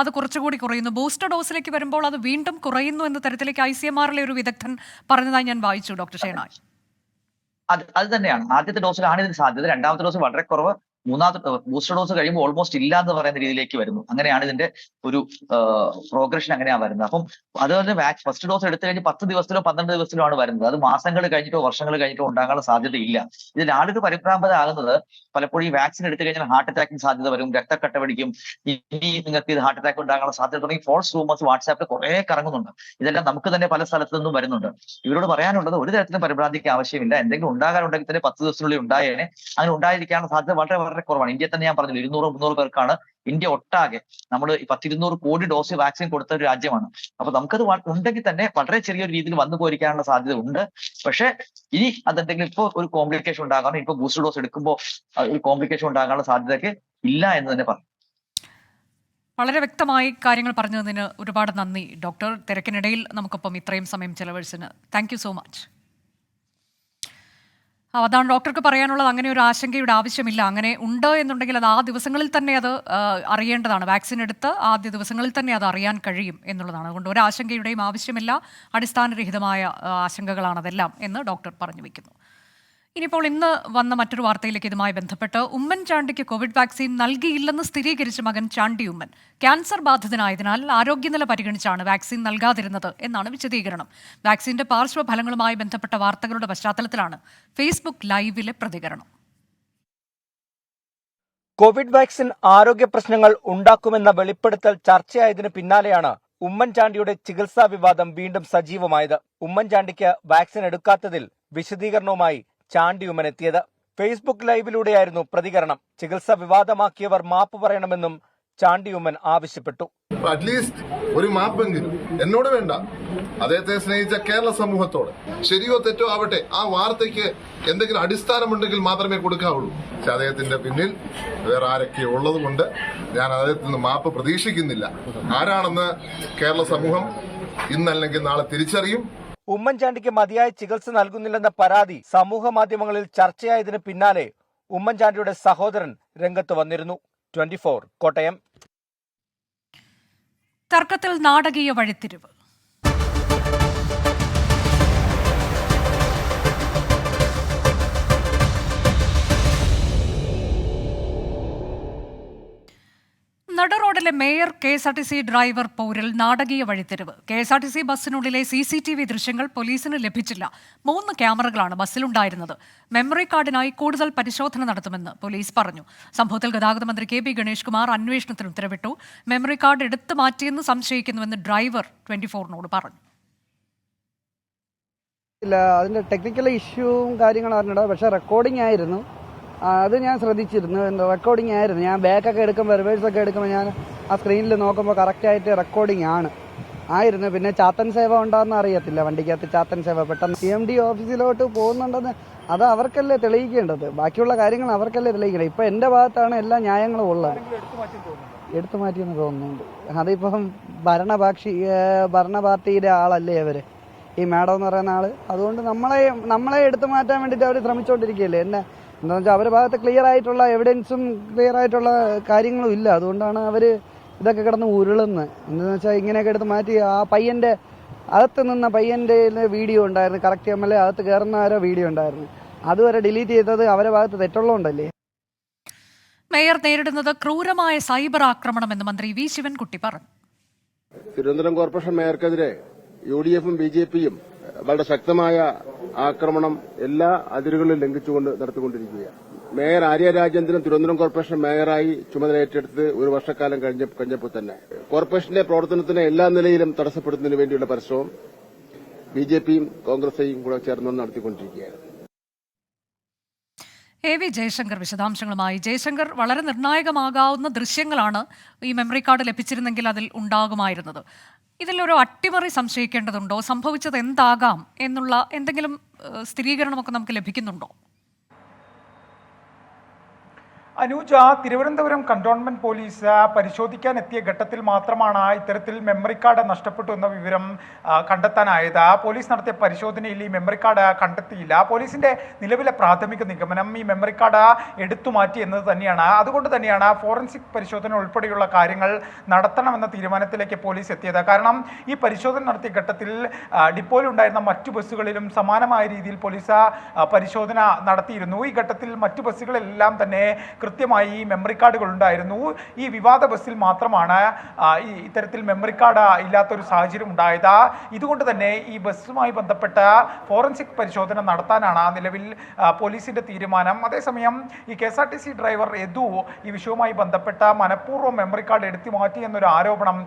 അത് കുറച്ചുകൂടി കുറയുന്നു, ബൂസ്റ്റർ ഡോസിലേക്ക് വരുമ്പോൾ അത് വീണ്ടും കുറയുന്നു എന്ന തരത്തിലേക്ക് ICMR-ലെ ഒരു വിദഗ്ധൻ പറഞ്ഞതായി ഞാൻ വായിച്ചു. ഡോക്ടർ ഷെഹനായി, അത് തന്നെയാണ്. ആദ്യത്തെ ഡോസിലാണ് ഇതിന് സാധ്യത, രണ്ടാമത്തെ ഡോസ് വളരെ കുറവ്, മൂന്നാമത്തെ ബൂസ്റ്റർ ഡോസ് കഴിയുമ്പോൾ ഓൾമോസ്റ്റ് ഇല്ല എന്ന് പറയുന്ന രീതിയിലേക്ക് വരുന്നു. അങ്ങനെയാണ് ഇതിന്റെ ഒരു പ്രോഗ്രഷൻ അങ്ങനെയാണ് വരുന്നത്. അപ്പം അതുപോലെ ഫസ്റ്റ് ഡോസ് എടുത്തു കഴിഞ്ഞ് 10 ദിവസത്തിലോ 12 ദിവസത്തിലോ ആണ് വരുന്നത്. അത് മാസങ്ങൾ കഴിഞ്ഞിട്ടോ വർഷങ്ങൾ കഴിഞ്ഞിട്ടോ ഉണ്ടാകാനുള്ള സാധ്യതയില്ല. ഇതിൽ ആളുകൾ പരിഭ്രാന്തരാകുന്നത് പലപ്പോഴും ഈ വാക്സിൻ എടുത്തു കഴിഞ്ഞാൽ ഹാർട്ട് അറ്റാക്കിന് സാധ്യത വരും, രക്തക്കട്ട പിടിക്കും, ഇനി നിങ്ങൾക്ക് ഇത് ഹാർട്ട് അറ്റാക്ക് ഉണ്ടാകാനുള്ള സാധ്യത തുടങ്ങി ഫോൾസ് റൂമേഴ്സ് വാട്സാപ്പിൽ കുറെ കറങ്ങുന്നുണ്ട്. ഇതെല്ലാം നമുക്ക് തന്നെ പല സ്ഥലത്തു നിന്നും വരുന്നുണ്ട്. ഇവരോട് പറയാനുള്ളത് ഒരു തരത്തിലും പരിഭ്രാന്തിക്ക് ആവശ്യമില്ല. എന്തെങ്കിലും ഉണ്ടാകാനുണ്ടെങ്കിൽ തന്നെ 10 ദിവസത്തിനുള്ളിൽ ഉണ്ടായേനെ. അങ്ങനെ ഉണ്ടായിരിക്കാനുള്ള സാധ്യത വളരെ വളരെ കുറവാണ്. ഇന്ത്യ തന്നെ ഞാൻ പറഞ്ഞു 200-300 പേർക്കാണ് ഇന്ത്യ ഒട്ടാകെ നമ്മൾ 100-200 കോടി ഡോസ് വാക്സിൻ കൊടുത്ത ഒരു രാജ്യമാണ്. അപ്പൊ നമുക്കത് ഉണ്ടെങ്കിൽ തന്നെ വളരെ ചെറിയൊരു രീതിയിൽ വന്നു പോയിരിക്കാനുള്ള സാധ്യത ഉണ്ട്. പക്ഷെ ഇനി അതെന്തെങ്കിലും ഇപ്പൊ ഒരു കോംപ്ലിക്കേഷൻ ഉണ്ടാകാനോ ഇപ്പൊ ബൂസ്റ്റർ ഡോസ് എടുക്കുമ്പോൾ ഒരു കോംപ്ലിക്കേഷൻ ഉണ്ടാകാനുള്ള സാധ്യതയൊക്കെ ഇല്ല എന്ന് തന്നെ പറഞ്ഞു. വളരെ വ്യക്തമായി കാര്യങ്ങൾ പറഞ്ഞതിന് ഒരുപാട് നന്ദി ഡോക്ടർ. തിരക്കിനിടയിൽ നമുക്കൊപ്പം ഇത്രയും സമയം ചെലവഴിച്ചതിന് താങ്ക് യു സോ മച്ച്. അതാണ് ഡോക്ടർക്ക് പറയാനുള്ളത്. അങ്ങനെ ഒരു ആശങ്കയുടെ ആവശ്യമില്ല. അങ്ങനെ ഉണ്ട് എന്നുണ്ടെങ്കിൽ അത് ആ ദിവസങ്ങളിൽ തന്നെ അത് അറിയേണ്ടതാണ്. വാക്സിൻ എടുത്ത് ആദ്യ ദിവസങ്ങളിൽ തന്നെ അത് അറിയാൻ കഴിയും എന്നുള്ളതാണ്. അതുകൊണ്ട് ഒരു ആശങ്കയുടെയും ആവശ്യമില്ല. അടിസ്ഥാനരഹിതമായ ആശങ്കകളാണതെല്ലാം എന്ന് ഡോക്ടർ പറഞ്ഞു വയ്ക്കുന്നു. ഇനിയിപ്പോൾ ഇന്ന് വന്ന മറ്റൊരു വാർത്തയിലേക്ക് ഇതുമായി ബന്ധപ്പെട്ട് ഉമ്മൻചാണ്ടിക്ക് കോവിഡ് വാക്സിൻ നൽകിയില്ലെന്ന് സ്ഥിരീകരിച്ച മകൻ ചാണ്ടി ഉമ്മൻ ക്യാൻസർ ബാധിതനായതിനാൽ ആരോഗ്യനില പരിഗണിച്ചാണ് വാക്സിൻ നൽകാതിരുന്നത് എന്നാണ് വിശദീകരണം. വാക്സിന്റെ പാർശ്വഫലങ്ങളുമായി ബന്ധപ്പെട്ട വാർത്തകളുടെ പശ്ചാത്തലത്തിലാണ് ഫേസ്ബുക്ക് ലൈവിലെ പ്രതികരണം. കോവിഡ് വാക്സിൻ ആരോഗ്യ പ്രശ്നങ്ങൾ ഉണ്ടാക്കുമെന്ന വെളിപ്പെടുത്തൽ ചർച്ചയായതിനു പിന്നാലെയാണ് ഉമ്മൻചാണ്ടിയുടെ ചികിത്സാ വിവാദം വീണ്ടും സജീവമായത്. ഉമ്മൻചാണ്ടിക്ക് വാക്സിൻ എടുക്കാത്തതിൽ വിശദീകരണവുമായി ചാണ്ടി ഉമ്മൻ എത്തിയത്. ഫേസ്ബുക്ക് ലൈവിലൂടെയായിരുന്നു പ്രതികരണം. ചികിത്സ വിവാദമാക്കിയവർ മാപ്പ് പറയണമെന്നും ചാണ്ടി ഉമ്മൻ ആവശ്യപ്പെട്ടു. അറ്റ്ലീസ്റ്റ് ഒരു മാപ്പെങ്കിലും എന്നോട് വേണ്ട, അദ്ദേഹത്തെ സ്നേഹിച്ച കേരള സമൂഹത്തോട് ശരിയോ തെറ്റോ ആവട്ടെ ആ വാർത്തയ്ക്ക് എന്തെങ്കിലും അടിസ്ഥാനമുണ്ടെങ്കിൽ മാത്രമേ കൊടുക്കാവുള്ളൂ. പക്ഷെ അദ്ദേഹത്തിന്റെ പിന്നിൽ വേറെ ആരൊക്കെ ഉള്ളതുകൊണ്ട് ഞാൻ അദ്ദേഹത്തിൽ നിന്ന് മാപ്പ് പ്രതീക്ഷിക്കുന്നില്ല. ആരാണെന്ന് കേരള സമൂഹം ഇന്നല്ലെങ്കിൽ നാളെ തിരിച്ചറിയും. ഉമ്മൻചാണ്ടിക്ക് മതിയായ ചികിത്സ നൽകുന്നില്ലെന്ന പരാതി സമൂഹ മാധ്യമങ്ങളിൽ ചർച്ചയായതിനു പിന്നാലെ ഉമ്മൻചാണ്ടിയുടെ സഹോദരൻ രംഗത്ത് വന്നിരുന്നു. 24 കോട്ടയം. തർക്കത്തിൽ നാടകീയ വഴിത്തിരിവ്. നടറോഡിലെ മേയർ KSRTC ഡ്രൈവർ പോരിൽ നാടകീയ വഴിത്തിരിവ്. KSRTC ബസ്സിനുള്ളിലെ CCTV ദൃശ്യങ്ങൾ പോലീസിന് ലഭിച്ചില്ല. 3 ക്യാമറകളാണ് ബസ്സിലുണ്ടായിരുന്നത്. മെമ്മറി കാർഡിനായി കൂടുതൽ പരിശോധന നടത്തുമെന്ന് പോലീസ് പറഞ്ഞു. സംഭവത്തിൽ ഗതാഗത മന്ത്രി KP ഗണേഷ് കുമാർ അന്വേഷണത്തിന് ഉത്തരവിട്ടു. മെമ്മറി കാർഡ് എടുത്തു മാറ്റിയെന്ന് സംശയിക്കുന്നുവെന്ന് ഡ്രൈവർ 24-നോട് പറഞ്ഞു. ഇല്ല, അതിന്റെ ടെക്നിക്കൽ ഇഷ്യൂവും കാര്യങ്ങളും അറിഞ്ഞിടാം. പക്ഷെ റെക്കോർഡിംഗ് ആയിരുന്നു, അത് ഞാൻ ശ്രദ്ധിച്ചിരുന്നു. റെക്കോർഡിംഗ് ആയിരുന്നു. ഞാൻ ബാക്കൊക്കെ എടുക്കുമ്പോൾ റിവേഴ്സൊക്കെ എടുക്കുമ്പോൾ ഞാൻ ആ സ്ക്രീനിൽ നോക്കുമ്പോൾ കറക്റ്റായിട്ട് റെക്കോർഡിംഗ് ആയിരുന്നു. പിന്നെ ചാത്തൻ സേവ ഉണ്ടാകുന്ന അറിയത്തില്ല, വണ്ടിക്കകത്ത് ചാത്തൻ സേവ പെട്ടെന്ന് CMD ഓഫീസിലോട്ട് പോകുന്നുണ്ടെന്ന് അത് അവർക്കല്ലേ തെളിയിക്കേണ്ടത്. ബാക്കിയുള്ള കാര്യങ്ങൾ അവർക്കല്ലേ തെളിയിക്കേണ്ടത്. ഇപ്പം എൻ്റെ ഭാഗത്താണ് എല്ലാ ന്യായങ്ങളും ഉള്ളത്. എടുത്തു മാറ്റിയെന്ന് തോന്നുന്നുണ്ട്. അതിപ്പം ഭരണ പാർട്ടിയുടെ ആളല്ലേ അവർ, ഈ മാഡം എന്ന് പറയുന്ന ആള്. അതുകൊണ്ട് നമ്മളെ എടുത്തു മാറ്റാൻ വേണ്ടിയിട്ട് അവർ ശ്രമിച്ചുകൊണ്ടിരിക്കുകയല്ലേ. എന്താണെന്ന് വെച്ചാൽ അവരുടെ ഭാഗത്ത് ക്ലിയർ ആയിട്ടുള്ള എവിഡൻസും ക്ലിയർ ആയിട്ടുള്ള കാര്യങ്ങളും ഇല്ല. അതുകൊണ്ടാണ് അവർ ഇതൊക്കെ കിടന്ന് ഉരുളുന്നത്. എന്താണെന്ന് വെച്ചാൽ ഇങ്ങനെയൊക്കെ എടുത്ത് മാറ്റി ആ പയ്യന്റെ അകത്ത് നിന്ന പയ്യന്റെ വീഡിയോ ഉണ്ടായിരുന്നു, കറക്റ്റ് MLA അകത്ത് കയറുന്ന വീഡിയോ ഉണ്ടായിരുന്നു. അതുവരെ ഡിലീറ്റ് ചെയ്തത് അവരുടെ ഭാഗത്ത് തെറ്റുള്ളതുകൊണ്ടല്ലേ. മേയർ നേരിടുന്നത് ക്രൂരമായ സൈബർ ആക്രമണമെന്ന് മന്ത്രി V ശിവൻകുട്ടി പറഞ്ഞു. തിരുവനന്തപുരം കോർപ്പറേഷൻ മേയർക്കെതിരെ UDFും BJPയും വളരെ ശക്തമായ ആക്രമണം എല്ലാ അതിരുകളിലും ലംഘിച്ചുകൊണ്ട് നടത്തിക്കൊണ്ടിരിക്കുകയാണ്. മേയർ ആര്യ രാജേന്ദ്രൻ തിരുവനന്തപുരം കോർപ്പറേഷൻ മേയറായി ചുമതലയേറ്റെടുത്ത് 1 വർഷക്കാലം കഴിഞ്ഞപ്പോൾ തന്നെ കോർപ്പറേഷന്റെ പ്രവർത്തനത്തിന് എല്ലാ നിലയിലും തടസ്സപ്പെടുത്തുന്നതിന് വേണ്ടിയുള്ള പരിശ്രമം BJPയും കോൺഗ്രസും കൂടെ ചേർന്ന് നടത്തിക്കൊണ്ടിരിക്കുകയാണ്. വി ജയശങ്കർ വിശദാംശങ്ങളുമായി. ജയശങ്കർ, വളരെ നിർണായകമാകാവുന്ന ദൃശ്യങ്ങളാണ് ഈ മെമ്മറി കാർഡ് ലഭിച്ചിരുന്നെങ്കിൽ അതിൽ ഉണ്ടാകുമായിരുന്നത്. ഇതിലൊരു അട്ടിമറി സംശയിക്കേണ്ടതുണ്ടോ? സംഭവിച്ചത് എന്താകാം എന്നുള്ള എന്തെങ്കിലും സ്ഥിരീകരണമൊക്കെ നമുക്ക് ലഭിക്കുന്നുണ്ടോ? അനൂജ, തിരുവനന്തപുരം കന്റോൺമെന്റ് പോലീസ് പരിശോധിക്കാൻ എത്തിയ ഘട്ടത്തിൽ മാത്രമാണ് ഇത്തരത്തിൽ മെമ്മറി കാർഡ് നഷ്ടപ്പെട്ടു എന്ന വിവരം കണ്ടെത്താനായത്. പോലീസ് നടത്തിയ പരിശോധനയിൽ ഈ മെമ്മറി കാർഡ് കണ്ടെത്തിയില്ല. പോലീസിന്റെ നിലവിലെ പ്രാഥമിക നിഗമനം ഈ മെമ്മറി കാർഡ് എടുത്തു മാറ്റി എന്നത് തന്നെയാണ്. അതുകൊണ്ട് തന്നെയാണ് ഫോറൻസിക് പരിശോധന ഉൾപ്പെടെയുള്ള കാര്യങ്ങൾ നടത്തണമെന്ന തീരുമാനത്തിലേക്ക് പോലീസ് എത്തിയത്. കാരണം ഈ പരിശോധന നടത്തിയ ഘട്ടത്തിൽ ഡിപ്പോയിലുണ്ടായിരുന്ന മറ്റു ബസ്സുകളിലും സമാനമായ രീതിയിൽ പോലീസ് പരിശോധന നടത്തിയിരുന്നു. ഈ ഘട്ടത്തിൽ മറ്റു ബസ്സുകളെല്ലാം തന്നെ കൃത്യമായി ഈ മെമ്മറി കാർഡുകൾ ഉണ്ടായിരുന്നു. ഈ വിവാദ ബസ്സിൽ മാത്രമാണ് ഇത്തരത്തിൽ മെമ്മറി കാർഡ് ഇല്ലാത്തൊരു സാഹചര്യം ഉണ്ടായത്. ഇതുകൊണ്ട് തന്നെ ഈ ബസ്സുമായി ബന്ധപ്പെട്ട ഫോറൻസിക് പരിശോധന നടത്താനാണ് നിലവിൽ പോലീസിന്റെ തീരുമാനം. അതേസമയം ഈ KSRTC ഡ്രൈവർ യദു ഈ വിഷയവുമായി ബന്ധപ്പെട്ട മനഃപൂർവ്വം മെമ്മറി കാർഡ് എടുത്തു മാറ്റി എന്നൊരു ആരോപണം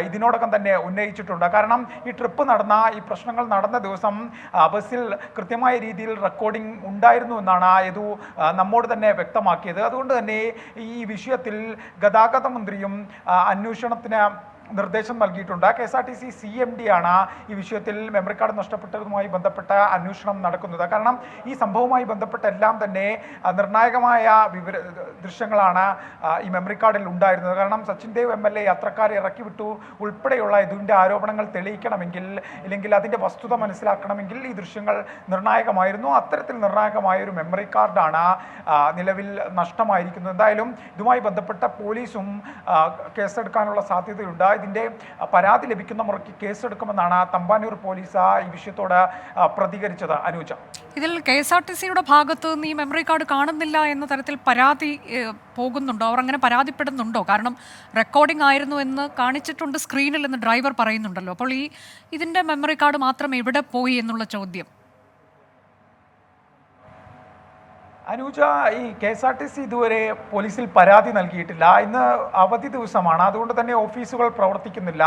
ഇതിനോടകം തന്നെ ഉന്നയിച്ചിട്ടുണ്ട്. കാരണം ഈ ട്രിപ്പ് നടന്ന, ഈ പ്രശ്നങ്ങൾ നടന്ന ദിവസം ബസ്സിൽ കൃത്യമായ രീതിയിൽ റെക്കോർഡിംഗ് ഉണ്ടായിരുന്നു എന്നാണ് യദു നമ്മോട് തന്നെ വ്യക്തമാക്കിയത്. അതുകൊണ്ട് തന്നെ ഈ വിഷയത്തിൽ ഗതാഗത മന്ത്രിയും അന്വേഷണത്തിന് നിർദ്ദേശം നൽകിയിട്ടുണ്ട്. KSRTC CMD ആണ് ഈ വിഷയത്തിൽ മെമ്മറി കാർഡ് നഷ്ടപ്പെട്ടതുമായി ബന്ധപ്പെട്ട അന്വേഷണം നടക്കുന്നത്. കാരണം ഈ സംഭവവുമായി ബന്ധപ്പെട്ട എല്ലാം തന്നെ നിർണായകമായ ദൃശ്യങ്ങളാണ് ഈ മെമ്മറി കാർഡിൽ ഉണ്ടായിരുന്നത്. കാരണം സച്ചിൻ ദേവ് MLA യാത്രക്കാരെ ഇറക്കി വിട്ടു ഉൾപ്പെടെയുള്ള ഇതിൻ്റെ ആരോപണങ്ങൾ തെളിയിക്കണമെങ്കിൽ, ഇല്ലെങ്കിൽ അതിൻ്റെ വസ്തുത മനസ്സിലാക്കണമെങ്കിൽ ഈ ദൃശ്യങ്ങൾ നിർണായകമായിരുന്നു. അത്തരത്തിൽ നിർണായകമായ ഒരു മെമ്മറി കാർഡാണ് നിലവിൽ നഷ്ടമായിരിക്കുന്നത്. എന്തായാലും ഇതുമായി ബന്ധപ്പെട്ട പോലീസും കേസെടുക്കാനുള്ള സാധ്യതയുണ്ട്. ഇതിന്റെ പരാതി ലഭിക്കുന്ന മുറയ്ക്ക് കേസെടുക്കുമെന്നാണ് തമ്പാനൂർ പോലീസ് ഈ വിഷയത്തോട് പ്രതികരിച്ചത്. അനുജ, ഇതിൽ KSRTCയുടെ ഭാഗത്ത് നിന്ന് ഈ മെമ്മറി കാർഡ് കാണുന്നില്ല എന്ന തരത്തിൽ പരാതി പോകുന്നുണ്ടോ? അവർ അങ്ങനെ പരാതിപ്പെടുന്നുണ്ടോ? കാരണം റെക്കോർഡിംഗ് ആയിരുന്നു എന്ന് കാണിച്ചിട്ടുണ്ട് സ്ക്രീനിൽ എന്ന് ഡ്രൈവർ പറയുന്നുണ്ടല്ലോ. അപ്പോൾ ഇതിന്റെ മെമ്മറി കാർഡ് മാത്രം എവിടെ പോയി എന്നുള്ള ചോദ്യം. അനുജ, ഈ KSRTC ഇതുവരെ പോലീസിൽ പരാതി നൽകിയിട്ടില്ല. ഇന്ന് അവധി ദിവസമാണ്, അതുകൊണ്ട് തന്നെ ഓഫീസുകൾ പ്രവർത്തിക്കുന്നില്ല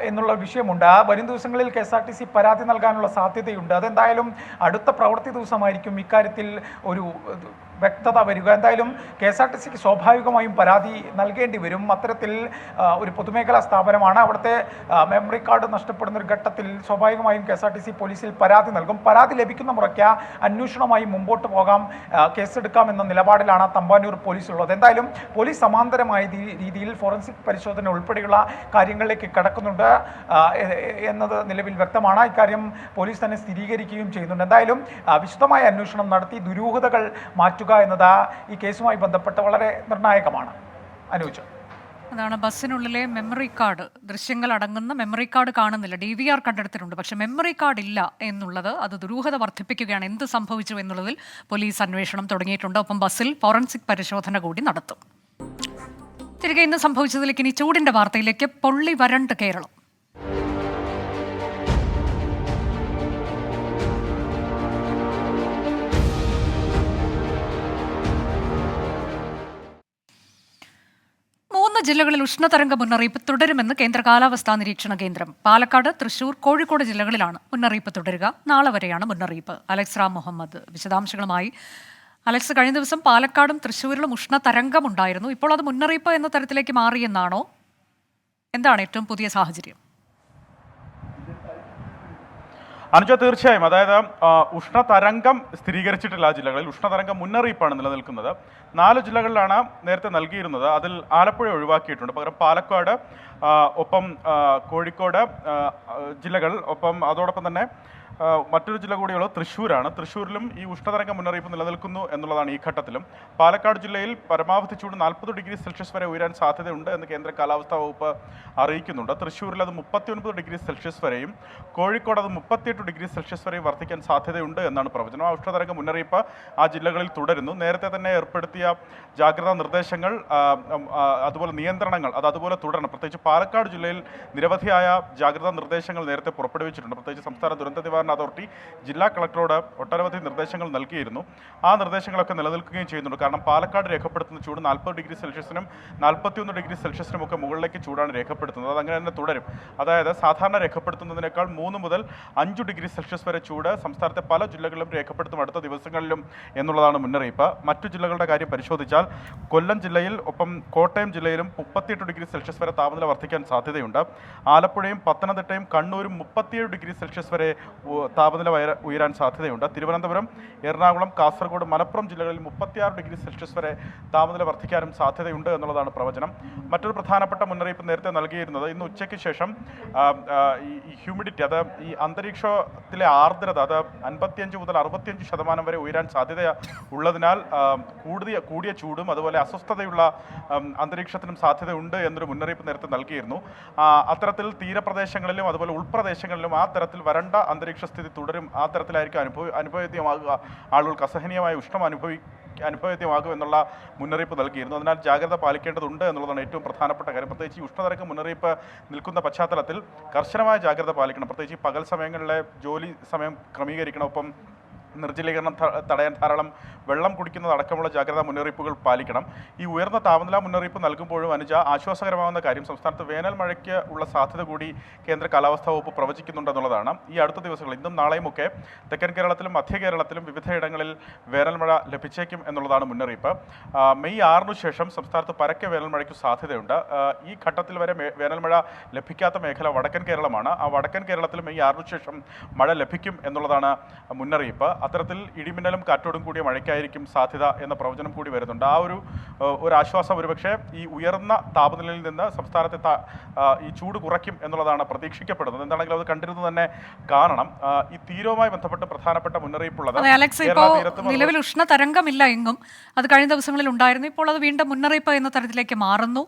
എന്നുള്ള വിഷയമുണ്ട്. വരും ദിവസങ്ങളിൽ KSRTC പരാതി നൽകാനുള്ള സാധ്യതയുണ്ട്. അതെന്തായാലും അടുത്ത പ്രവൃത്തി ദിവസമായിരിക്കും ഇക്കാര്യത്തിൽ ഒരു വ്യക്തത വരിക. എന്തായാലും KSRTCക്ക് സ്വാഭാവികമായും പരാതി നൽകേണ്ടി വരും. അത്തരത്തിൽ ഒരു പൊതുമേഖലാ സ്ഥാപനമാണ്. അവിടുത്തെ മെമ്മറി കാർഡ് നഷ്ടപ്പെടുന്ന ഒരു ഘട്ടത്തിൽ സ്വാഭാവികമായും KSRTC പോലീസിൽ പരാതി നൽകും. പരാതി ലഭിക്കുന്ന മുറയ്ക്ക് അന്വേഷണമായി മുമ്പോട്ട് പോകാം, കേസെടുക്കാമെന്ന നിലപാടിലാണ് തമ്പാനൂർ പോലീസ് ഉള്ളത്. എന്തായാലും പോലീസ് സമാന്തരമായ രീതിയിൽ ഫോറൻസിക് പരിശോധന ഉൾപ്പെടെയുള്ള കാര്യങ്ങളിലേക്ക് കടക്കുന്നുണ്ട് എന്നത് നിലവിൽ വ്യക്തമാണ്. ഇക്കാര്യം പോലീസ് തന്നെ സ്ഥിരീകരിക്കുകയും ചെയ്യുന്നുണ്ട്. എന്തായാലും വിശദമായ അന്വേഷണം നടത്തി ദുരൂഹതകൾ മാറ്റുക എന്നത് ഈ കേസുമായി ബന്ധപ്പെട്ട് വളരെ നിർണായകമാണ്. അനുജ, അതാണ് ബസ്സിനുള്ളിലെ മെമ്മറി കാർഡ്, ദൃശ്യങ്ങൾ അടങ്ങുന്ന മെമ്മറി കാർഡ് കാണുന്നില്ല. DVR കണ്ടെടുത്തിട്ടുണ്ട്, പക്ഷെ മെമ്മറി കാർഡ് ഇല്ല എന്നുള്ളത് അത് ദുരൂഹത വർദ്ധിപ്പിക്കുകയാണ്. എന്ത് സംഭവിച്ചു എന്നുള്ളതിൽ പോലീസ് അന്വേഷണം തുടങ്ങിയിട്ടുണ്ട്. ഒപ്പം ബസ്സിൽ ഫോറൻസിക് പരിശോധന കൂടി നടത്തും. തിരികെ ഇന്ന് സംഭവിച്ചതിലേക്ക് ഇനി ചൂടിന്റെ വാർത്തയിലേക്ക്. പൊള്ളി വരണ്ട് കേരളം. ജില്ലകളിൽ ഉഷ്ണതരംഗ മുന്നറിയിപ്പ് തുടരുമെന്ന് കേന്ദ്ര കാലാവസ്ഥാ നിരീക്ഷണ കേന്ദ്രം. പാലക്കാട്, തൃശൂർ, കോഴിക്കോട് ജില്ലകളിലാണ് മുന്നറിയിപ്പ് തുടരുക. നാളെ വരെയാണ് മുന്നറിയിപ്പ്. അലക്സ് റാം മുഹമ്മദ് വിശദാംശങ്ങളുമായി. അലക്സ്, കഴിഞ്ഞ ദിവസം പാലക്കാടും തൃശ്ശൂരിലും ഉഷ്ണതരംഗമുണ്ടായിരുന്നു. ഇപ്പോൾ അത് മുന്നറിയിപ്പ് എന്ന തരത്തിലേക്ക് മാറിയെന്നാണോ? എന്താണ് ഏറ്റവും പുതിയ സാഹചര്യം? അനുജ, തീർച്ചയായും. അതായത് ഉഷ്ണതരംഗം സ്ഥിരീകരിച്ചിട്ടില്ല ജില്ലകളിൽ. ഉഷ്ണതരംഗം മുന്നറിയിപ്പാണ് നിലനിൽക്കുന്നത്. 4 ജില്ലകളിലാണ് നേരത്തെ നൽകിയിരുന്നത്. അതിൽ ആലപ്പുഴ ഒഴിവാക്കിയിട്ടുണ്ട്. പകരം പാലക്കാട്, ഒപ്പം കോഴിക്കോട് ജില്ലകൾ, ഒപ്പം അതോടൊപ്പം തന്നെ മറ്റൊരു ജില്ല കൂടിയുള്ളത് തൃശ്ശൂരാണ്. തൃശ്ശൂരിലും ഈ ഉഷ്ണതരംഗ മുന്നറിയിപ്പ് നിലനിൽക്കുന്നു എന്നുള്ളതാണ് ഈ ഘട്ടത്തിലും. പാലക്കാട് ജില്ലയിൽ പരമാവധി ചൂട് 40 ഡിഗ്രി സെൽഷ്യസ് വരെ ഉയരാൻ സാധ്യതയുണ്ട് എന്ന് കേന്ദ്ര കാലാവസ്ഥാ വകുപ്പ് അറിയിക്കുന്നുണ്ട്. തൃശ്ശൂരിൽ അത് 39 ഡിഗ്രി സെൽഷ്യസ് വരെയും കോഴിക്കോട് അത് 38 ഡിഗ്രി സെൽഷ്യസ് വരെയും വർദ്ധിക്കാൻ സാധ്യതയുണ്ട് എന്നാണ് പ്രവചനം. ആ ഉഷ്ണതരംഗ മുന്നറിയിപ്പ് ആ ജില്ലകളിൽ തുടരുന്നു. നേരത്തെ തന്നെ ഏർപ്പെടുത്തിയ ജാഗ്രതാ നിർദ്ദേശങ്ങൾ, അതുപോലെ നിയന്ത്രണങ്ങൾ അതുപോലെ തുടരണം. പ്രത്യേകിച്ച് പാലക്കാട് ജില്ലയിൽ നിരവധിയായ ജാഗ്രതാ നിർദ്ദേശങ്ങൾ നേരത്തെ പുറപ്പെടുവിച്ചിട്ടുണ്ട്. പ്രത്യേകിച്ച് സംസ്ഥാന ദുരന്ത നിവാരണ ശുചീകരണ അതോറിറ്റി ജില്ലാ കളക്ടറോട് ഒട്ടനവധി നിർദ്ദേശങ്ങൾ നൽകിയിരുന്നു. ആ നിർദ്ദേശങ്ങളൊക്കെ നിലനിൽക്കുകയും ചെയ്യുന്നുണ്ട്. കാരണം പാലക്കാട് രേഖപ്പെടുത്തുന്ന ചൂട് 40 ഡിഗ്രി സെൽഷ്യസിനും 41 ഡിഗ്രി സെൽഷ്യസിനും ഒക്കെ മുകളിലേക്ക് ചൂടാണ് രേഖപ്പെടുത്തുന്നത്. അതങ്ങനെ തന്നെ തുടരും. അതായത് സാധാരണ രേഖപ്പെടുത്തുന്നതിനേക്കാൾ 3 മുതൽ 5 ഡിഗ്രി സെൽഷ്യസ് വരെ ചൂട് സംസ്ഥാനത്തെ പല ജില്ലകളിലും രേഖപ്പെടുത്തും അടുത്ത ദിവസങ്ങളിലും എന്നുള്ളതാണ് മുന്നറിയിപ്പ്. മറ്റു ജില്ലകളുടെ കാര്യം പരിശോധിച്ചാൽ കൊല്ലം ജില്ലയിൽ ഒപ്പം കോട്ടയം ജില്ലയിലും 38 ഡിഗ്രി സെൽഷ്യസ് വരെ താപനില വർദ്ധിക്കാൻ സാധ്യതയുണ്ട്. ആലപ്പുഴയും പത്തനംതിട്ടയും കണ്ണൂരും 37 ഡിഗ്രി സെൽഷ്യസ് വരെ താപനില ഉയരാൻ സാധ്യതയുണ്ട്. തിരുവനന്തപുരം, എറണാകുളം, കാസർഗോഡ്, മലപ്പുറം ജില്ലകളിൽ 36 ഡിഗ്രി സെൽഷ്യസ് വരെ താപനില വർദ്ധിക്കാനും സാധ്യതയുണ്ട് എന്നുള്ളതാണ് പ്രവചനം. മറ്റൊരു പ്രധാനപ്പെട്ട മുന്നറിയിപ്പ് നേരത്തെ നൽകിയിരുന്നത് ഇന്ന് ഉച്ചയ്ക്ക് ശേഷം ഈ ഹ്യൂമിഡിറ്റി, അത് ഈ അന്തരീക്ഷത്തിലെ ആർദ്രത അത് 55 മുതൽ 65% വരെ ഉയരാൻ സാധ്യത ഉള്ളതിനാൽ കൂടിയ ചൂടും അതുപോലെ അസ്വസ്ഥതയുള്ള അന്തരീക്ഷത്തിനും സാധ്യതയുണ്ട് എന്നൊരു മുന്നറിയിപ്പ് നേരത്തെ നൽകിയിരുന്നു. അത്തരത്തിൽ തീരപ്രദേശങ്ങളിലും അതുപോലെ ഉൾപ്രദേശങ്ങളിലും ആ തരത്തിൽ വരണ്ട അന്തരീക്ഷ സ്ഥിതി തുടരും. ആ തരത്തിലായിരിക്കും അനുഭവവേദ്യമാകുക. ആളുകൾക്ക് അസഹനീയമായ ഉഷ്ണം അനുഭവവേദ്യമാകും എന്നുള്ള മുന്നറിയിപ്പ് നൽകിയിരുന്നു. അതിനാൽ ജാഗ്രത പാലിക്കേണ്ടതുണ്ട് എന്നുള്ളതാണ് ഏറ്റവും പ്രധാനപ്പെട്ട കാര്യം. പ്രത്യേകിച്ച് ഈ ഉഷ്ണതരംഗ മുന്നറിയിപ്പ് നിൽക്കുന്ന പശ്ചാത്തലത്തിൽ കർശനമായ ജാഗ്രത പാലിക്കണം. പ്രത്യേകിച്ച് പകൽ സമയങ്ങളിലെ ജോലി സമയം ക്രമീകരിക്കണം. ഒപ്പം നിർജ്ജലീകരണം തടയാൻ ധാരാളം വെള്ളം കുടിക്കുന്നതടക്കമുള്ള ജാഗ്രതാ മുന്നറിയിപ്പുകൾ പാലിക്കണം. ഈ ഉയർന്ന താപനില മുന്നറിയിപ്പ് നൽകുമ്പോഴും അനുജ ആശ്വാസകരമാകുന്ന കാര്യം സംസ്ഥാനത്ത് വേനൽ മഴയ്ക്ക് ഉള്ള സാധ്യത കൂടി കേന്ദ്ര കാലാവസ്ഥാ വകുപ്പ് പ്രവചിക്കുന്നുണ്ടെന്നുള്ളതാണ്. ഈ അടുത്ത ദിവസങ്ങളിൽ ഇന്നും നാളെയുമൊക്കെ തെക്കൻ കേരളത്തിലും മധ്യ കേരളത്തിലും വിവിധയിടങ്ങളിൽ വേനൽ മഴ ലഭിച്ചേക്കും എന്നുള്ളതാണ് മുന്നറിയിപ്പ്. മെയ് 6 ശേഷം സംസ്ഥാനത്ത് പരക്കെ വേനൽ മഴയ്ക്ക് സാധ്യതയുണ്ട്. ഈ ഘട്ടത്തിൽ വരെ വേനൽ മഴ ലഭിക്കാത്ത മേഖല വടക്കൻ കേരളമാണ്. ആ വടക്കൻ കേരളത്തിൽ മെയ് 6 ശേഷം മഴ ലഭിക്കും എന്നുള്ളതാണ് മുന്നറിയിപ്പ്. അത്തരത്തിൽ ഇടിമിന്നലും കാറ്റോടും കൂടിയ മഴയ്ക്കായിരിക്കും സാധ്യത എന്ന പ്രവചനം കൂടി വരുന്നുണ്ട്. ആ ഒരു ആശ്വാസം ഒരുപക്ഷെ ഈ ഉയർന്ന താപനിലയിൽ നിന്ന് സംസ്ഥാനത്തെ ഈ ചൂട് കുറയ്ക്കും എന്നുള്ളതാണ് പ്രതീക്ഷിക്കപ്പെടുന്നത്. എന്താണെങ്കിലും അത് കണ്ടിരുന്നു തന്നെ കാണണം. ഈ തീരവുമായി ബന്ധപ്പെട്ട് പ്രധാനപ്പെട്ട മുന്നറിയിപ്പുള്ളത് നിലവിൽ ഉഷ്ണതരംഗമില്ല എങ്ങും. അത് കഴിഞ്ഞ ദിവസങ്ങളിൽ ഉണ്ടായിരുന്നു. ഇപ്പോൾ അത് വീണ്ടും മുന്നറിയിപ്പ് എന്ന തരത്തിലേക്ക് മാറുന്നു.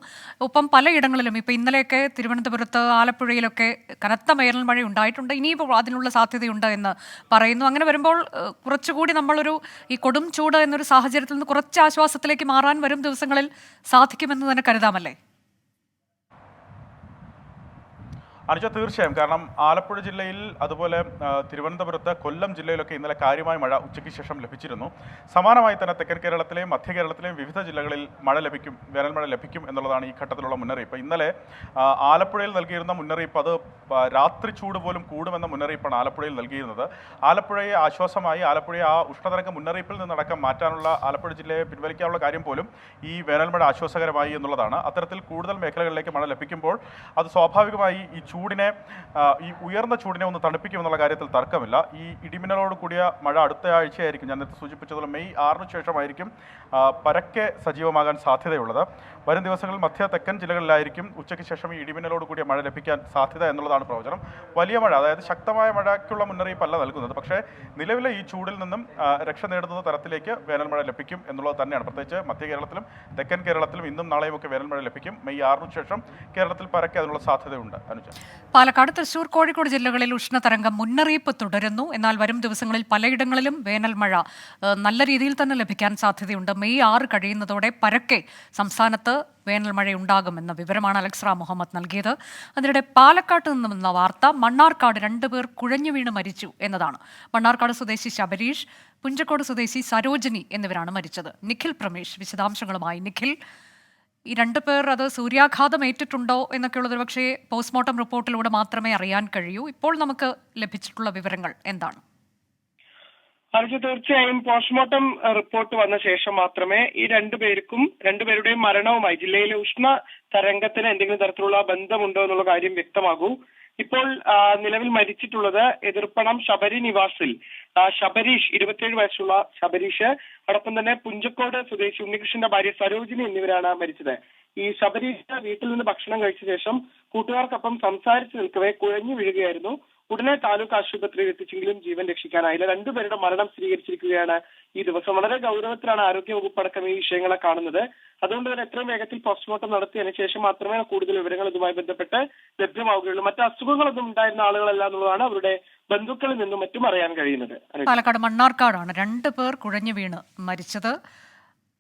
ഒപ്പം പലയിടങ്ങളിലും ഇപ്പോൾ ഇന്നലെയൊക്കെ തിരുവനന്തപുരത്ത്, ആലപ്പുഴയിലൊക്കെ കനത്ത വേനൽ മഴ ഉണ്ടായിട്ടുണ്ട്. ഇനിയിപ്പോൾ അതിനുള്ള സാധ്യതയുണ്ട് എന്ന് പറയുന്നു. അങ്ങനെ വരുമ്പോൾ കുറച്ചുകൂടി നമ്മളൊരു ഈ കൊടും ചൂട് എന്നൊരു സാഹചര്യത്തിൽ നിന്ന് കുറച്ച് ആശ്വാസത്തിലേക്ക് മാറാൻ വരും ദിവസങ്ങളിൽ സാധിക്കുമെന്ന് തന്നെ കരുതാമല്ലേ? അനുജ, തീർച്ചയായും. കാരണം ആലപ്പുഴ ജില്ലയിൽ അതുപോലെ തിരുവനന്തപുരത്ത്, കൊല്ലം ജില്ലയിലൊക്കെ ഇന്നലെ കാര്യമായ മഴ ഉച്ചയ്ക്ക് ശേഷം ലഭിച്ചിരുന്നു. സമാനമായി തന്നെ തെക്കൻ കേരളത്തിലെയും മധ്യ കേരളത്തിലെയും വിവിധ ജില്ലകളിൽ വേനൽ മഴ ലഭിക്കും എന്നുള്ളതാണ് ഈ ഘട്ടത്തിലുള്ള മുന്നറിയിപ്പ്. ഇന്നലെ ആലപ്പുഴയിൽ നൽകിയിരുന്ന മുന്നറിയിപ്പ് അത് രാത്രി ചൂട് പോലും കൂടുമെന്ന മുന്നറിയിപ്പാണ് ആലപ്പുഴയിൽ നൽകിയിരുന്നത്. ആലപ്പുഴയെ ആശ്വാസമായി, ആലപ്പുഴയെ ആ ഉഷ്ണതരംഗ മുന്നറിയിപ്പിൽ നിന്നടക്കം മാറ്റാനുള്ള, ആലപ്പുഴ ജില്ലയെ പിൻവലിക്കാനുള്ള കാര്യം പോലും ഈ വേനൽ മഴ ആശ്വാസകരമായി എന്നുള്ളതാണ്. അത്തരത്തിൽ കൂടുതൽ മേഖലകളിലേക്ക് മഴ ലഭിക്കുമ്പോൾ അത് സ്വാഭാവികമായി ഈ ഉയർന്ന ചൂടിനെ ഒന്ന് തണുപ്പിക്കുമെന്നുള്ള കാര്യത്തിൽ തർക്കമില്ല. ഈ ഇടിമിന്നലോട് കൂടിയ മഴ അടുത്ത ആഴ്ചയായിരിക്കും. ഞാൻ നേരത്തെ സൂചിപ്പിച്ചതുപോലെ മെയ് 6 ശേഷമായിരിക്കും പരക്കെ സജീവമാകാൻ സാധ്യതയുള്ളത്. വരും ദിവസങ്ങളിൽ മധ്യ തെക്കൻ ജില്ലകളിലായിരിക്കും ഉച്ചയ്ക്ക് ശേഷം ഈ ഇടിമിന്നലോട് കൂടിയ മഴ ലഭിക്കാൻ സാധ്യത എന്നുള്ളതാണ് പ്രവചനം. വലിയ മഴ, അതായത് ശക്തമായ മഴയ്ക്കുള്ള മുന്നറിയിപ്പല്ല നൽകുന്നത്. പക്ഷേ നിലവിലെ ഈ ചൂടിൽ നിന്നും രക്ഷ നേടുന്ന തരത്തിലേക്ക് വേനൽ മഴ ലഭിക്കും എന്നുള്ളത് തന്നെയാണ്. പ്രത്യേകിച്ച് മധ്യ കേരളത്തിലും തെക്കൻ കേരളത്തിലും ഇന്നും നാളെയും ഒക്കെ വേനൽ മഴ ലഭിക്കും. മെയ് 6 ശേഷം കേരളത്തിൽ പരക്കെ അതിനുള്ള സാധ്യതയുണ്ട്. അനുജ, പാലക്കാട്, തൃശൂർ, കോഴിക്കോട് ജില്ലകളിൽ ഉഷ്ണതരംഗം മുന്നറിയിപ്പ് തുടരുന്നു. എന്നാൽ വരും ദിവസങ്ങളിൽ പലയിടങ്ങളിലും വേനൽ മഴ നല്ല രീതിയിൽ തന്നെ ലഭിക്കാൻ സാധ്യതയുണ്ട്. മെയ് 6 കഴിയുന്നതോടെ പരക്കെ സംസ്ഥാനത്ത് വേനൽ മഴയുണ്ടാകുമെന്ന വിവരമാണ് അലക്സ് റാം മുഹമ്മദ് നൽകിയത്. അതിനിടെ പാലക്കാട്ട് നിന്നുമെന്ന വാർത്ത മണ്ണാർക്കാട് 2 പേർ കുഴഞ്ഞു വീണ് മരിച്ചു എന്നതാണ്. മണ്ണാർക്കാട് സ്വദേശി ശബരീഷ്, പുഞ്ചക്കോട് സ്വദേശി സരോജിനി എന്നിവരാണ് മരിച്ചത്. നിഖിൽ പ്രമേഷ് വിശദാംശങ്ങളുമായി. നിഖിൽ, ഈ 2 പേർ അത് സൂര്യാഘാതം ഏറ്റിട്ടുണ്ടോ എന്നൊക്കെയുള്ളത് പക്ഷേ പോസ്റ്റ്മോർട്ടം റിപ്പോർട്ടിലൂടെ മാത്രമേ അറിയാൻ കഴിയൂ. ഇപ്പോൾ നമുക്ക് ലഭിച്ചിട്ടുള്ള വിവരങ്ങൾ എന്താണ്? അനുജ, തീർച്ചയായും പോസ്റ്റ്മോർട്ടം റിപ്പോർട്ട് വന്ന ശേഷം മാത്രമേ ഈ രണ്ടുപേരുടെയും മരണവുമായി ജില്ലയിലെ ഉഷ്ണ തരംഗത്തിന് എന്തെങ്കിലും തരത്തിലുള്ള ബന്ധമുണ്ടോ എന്നുള്ള കാര്യം വ്യക്തമാകൂ. ഇപ്പോൾ നിലവിൽ മരിച്ചിട്ടുള്ളത് എതിർപ്പണം ശബരി നിവാസിൽ ശബരീഷ്, 27 വയസ്സുള്ള ശബരീഷ്, അതോടൊപ്പം തന്നെ പുഞ്ചക്കോട് സ്വദേശി ഉണ്ണികൃഷ്ണന്റെ ഭാര്യ സരോജിനി എന്നിവരാണ് മരിച്ചത്. ഈ ശബരീഷ് വീട്ടിൽ നിന്ന് ഭക്ഷണം കഴിച്ച ശേഷം കൂട്ടുകാർക്കൊപ്പം സംസാരിച്ചു നിൽക്കവേ കുഴഞ്ഞു വീഴുകയായിരുന്നു. ഉടനെ താലൂക്ക് ആശുപത്രിയിൽ എത്തിച്ചെങ്കിലും ജീവൻ രക്ഷിക്കാനായില്ല. 2 പേരുടെ മരണം സ്ഥിരീകരിച്ചിരിക്കുകയാണ് ഈ ദിവസം. വളരെ ഗൗരവത്തിലാണ് ആരോഗ്യവകുപ്പ് അടക്കം ഈ വിഷയങ്ങളെ കാണുന്നത്. അതുകൊണ്ട് തന്നെ എത്രയും വേഗത്തിൽ പോസ്റ്റ്മോർട്ടം നടത്തിയതിനു ശേഷം മാത്രമേ കൂടുതൽ വിവരങ്ങൾ ഇതുമായി ബന്ധപ്പെട്ട് ലഭ്യമാവുകയുള്ളൂ. മറ്റ് അസുഖങ്ങളൊന്നും ഉണ്ടായിരുന്ന ആളുകളല്ല എന്നുള്ളതാണ് അവരുടെ ബന്ധുക്കളിൽ നിന്നും മറ്റും അറിയാൻ കഴിയുന്നത്. പാലക്കാട് മണ്ണാർക്കാടാണ് 2 പേർ കുഴഞ്ഞു വീണ് മരിച്ചത്.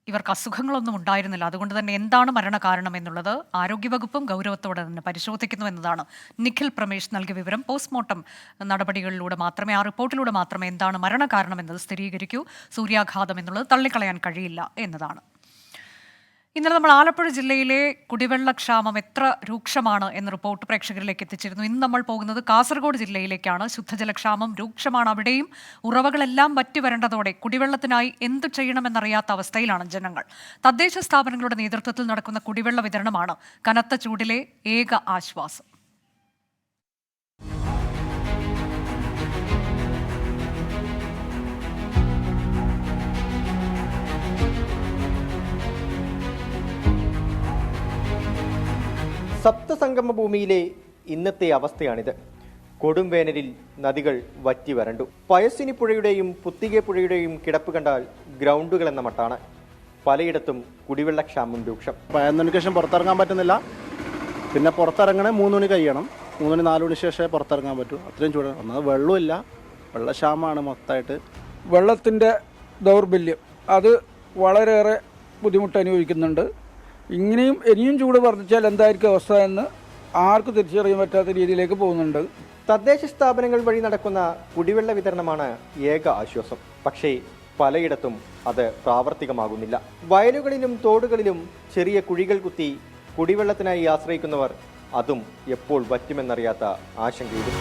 ഇവർക്ക് അസുഖങ്ങളൊന്നും ഉണ്ടായിരുന്നില്ല. അതുകൊണ്ട് തന്നെ എന്താണ് മരണകാരണം എന്നുള്ളത് ആരോഗ്യവകുപ്പും ഗൗരവത്തോടെ തന്നെ പരിശോധിക്കുന്നു എന്നതാണ് നിഖിൽ പ്രമേഷ് നൽകിയ വിവരം. പോസ്റ്റ്മോർട്ടം നടപടികളിലൂടെ മാത്രമേ, ആ റിപ്പോർട്ടിലൂടെ മാത്രമേ എന്താണ് മരണകാരണം എന്നത് സ്ഥിരീകരിക്കൂ. സൂര്യാഘാതം എന്നുള്ളത് തള്ളിക്കളയാൻ കഴിയില്ല എന്നതാണ്. ഇന്നലെ നമ്മൾ ആലപ്പുഴ ജില്ലയിലെ കുടിവെള്ളക്ഷാമം എത്ര രൂക്ഷമാണ് എന്ന റിപ്പോർട്ട് പ്രേക്ഷകരിലേക്ക് എത്തിച്ചിരുന്നു. ഇന്ന് നമ്മൾ പോകുന്നത് കാസർഗോഡ് ജില്ലയിലേക്കാണ്. ശുദ്ധജലക്ഷാമം രൂക്ഷമാണ്. അവിടെയും ഉറവകളെല്ലാം വറ്റിവരേണ്ടതോടെ കുടിവെള്ളത്തിനായി എന്തു ചെയ്യണമെന്നറിയാത്ത അവസ്ഥയിലാണ് ജനങ്ങൾ. തദ്ദേശ സ്ഥാപനങ്ങളുടെ നേതൃത്വത്തിൽ നടക്കുന്ന കുടിവെള്ള വിതരണമാണ് കനത്ത ചൂടിലെ ഏക ആശ്വാസം. സപ്തസംഗമ ഭൂമിയിലെ ഇന്നത്തെ അവസ്ഥയാണിത്. കൊടും വേനലിൽ നദികൾ വറ്റി വരണ്ടു. പയസ്സിനി പുഴയുടെയും പുത്തികെ പുഴയുടെയും കിടപ്പ് കണ്ടാൽ ഗ്രൗണ്ടുകൾ എന്ന മട്ടാണ്. പലയിടത്തും കുടിവെള്ളക്ഷാമം രൂക്ഷം. 11 മണിക്ക് ശേഷം പുറത്തിറങ്ങാൻ പറ്റുന്നില്ല. പിന്നെ പുറത്തിറങ്ങണേ 3 മണി കഴിയണം. 3 മണി 4 മണി ശേഷമേ പുറത്തിറങ്ങാൻ പറ്റൂ. അത്രയും ചൂട്. ഒന്നത് വെള്ളമില്ല, വെള്ളക്ഷാമമാണ് മൊത്തമായിട്ട്. വെള്ളത്തിൻ്റെ ദൗർബല്യം അത് വളരെയേറെ ബുദ്ധിമുട്ട് അനുഭവിക്കുന്നുണ്ട്. ഇനിയും ചൂട് വർദ്ധിച്ചാൽ എന്തായിരിക്കും അവസ്ഥ എന്ന് ആർക്കും തിരിച്ചറിയാൻ പറ്റാത്ത രീതിയിലേക്ക് പോകുന്നുണ്ട്. തദ്ദേശ സ്ഥാപനങ്ങൾ വഴി നടക്കുന്ന കുടിവെള്ള വിതരണമാണ് ഏക ആശ്വാസം. പക്ഷേ പലയിടത്തും അത് പ്രാവർത്തികമാകുന്നില്ല. വയലുകളിലും തോടുകളിലും ചെറിയ കുഴികൾ കുത്തി കുടിവെള്ളത്തിനായി ആശ്രയിക്കുന്നവർ അതും എപ്പോൾ വറ്റുമെന്നറിയാത്ത ആശങ്കയിലും.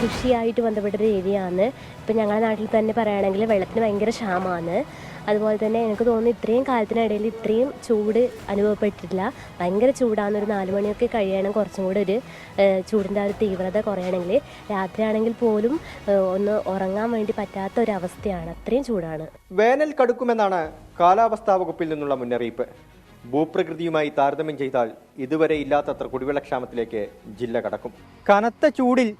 കൃഷിയായിട്ട് ബന്ധപ്പെട്ടൊരു ഏരിയയാണ്. ഇപ്പം ഞങ്ങളുടെ നാട്ടിൽ തന്നെ പറയുകയാണെങ്കിൽ വെള്ളത്തിന് ഭയങ്കര ക്ഷാമമാണ്. അതുപോലെ തന്നെ എനിക്ക് തോന്നുന്നു ഇത്രയും കാലത്തിനിടയിൽ ഇത്രയും ചൂട് അനുഭവപ്പെട്ടിട്ടില്ല. ഭയങ്കര ചൂടാണ്. ഒരു 4 മണിയൊക്കെ കഴിയണം കുറച്ചും കൂടെ ഒരു ചൂടിൻ്റെ ആ ഒരു തീവ്രത കുറയണമെങ്കിൽ. രാത്രിയാണെങ്കിൽ പോലും ഒന്ന് ഉറങ്ങാൻ വേണ്ടി പറ്റാത്ത ഒരു അവസ്ഥയാണ്. അത്രയും ചൂടാണ്. വേനൽ കടുക്കുമെന്നാണ് കാലാവസ്ഥാ വകുപ്പിൽ നിന്നുള്ള മുന്നറിയിപ്പ്. ഭൂപ്രകൃതിയുമായി താരതമ്യം ചെയ്താൽ ഇതുവരെ ഇല്ലാത്തത്ര കുടിവെള്ളക്ഷാമത്തിലേക്ക് ജില്ല കടക്കും. കനത്ത ചൂടിൽ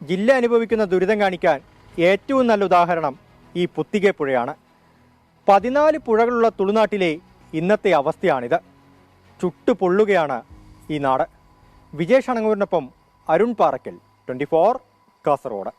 ജില്ല അനുഭവിക്കുന്ന ദുരിതം കാണിക്കാൻ ഏറ്റവും നല്ല ഉദാഹരണം ഈ പുത്തികെ പുഴയാണ്. 14 പുഴകളുള്ള തുളുനാട്ടിലെ ഇന്നത്തെ അവസ്ഥയാണിത്. ചുട്ടുപൊള്ളുകയാണ് ഈ നാട്. വിജേഷ് അണങ്ങൂരിനൊപ്പം അരുൺ പാറക്കൽ, 24 കാസർഗോഡ്.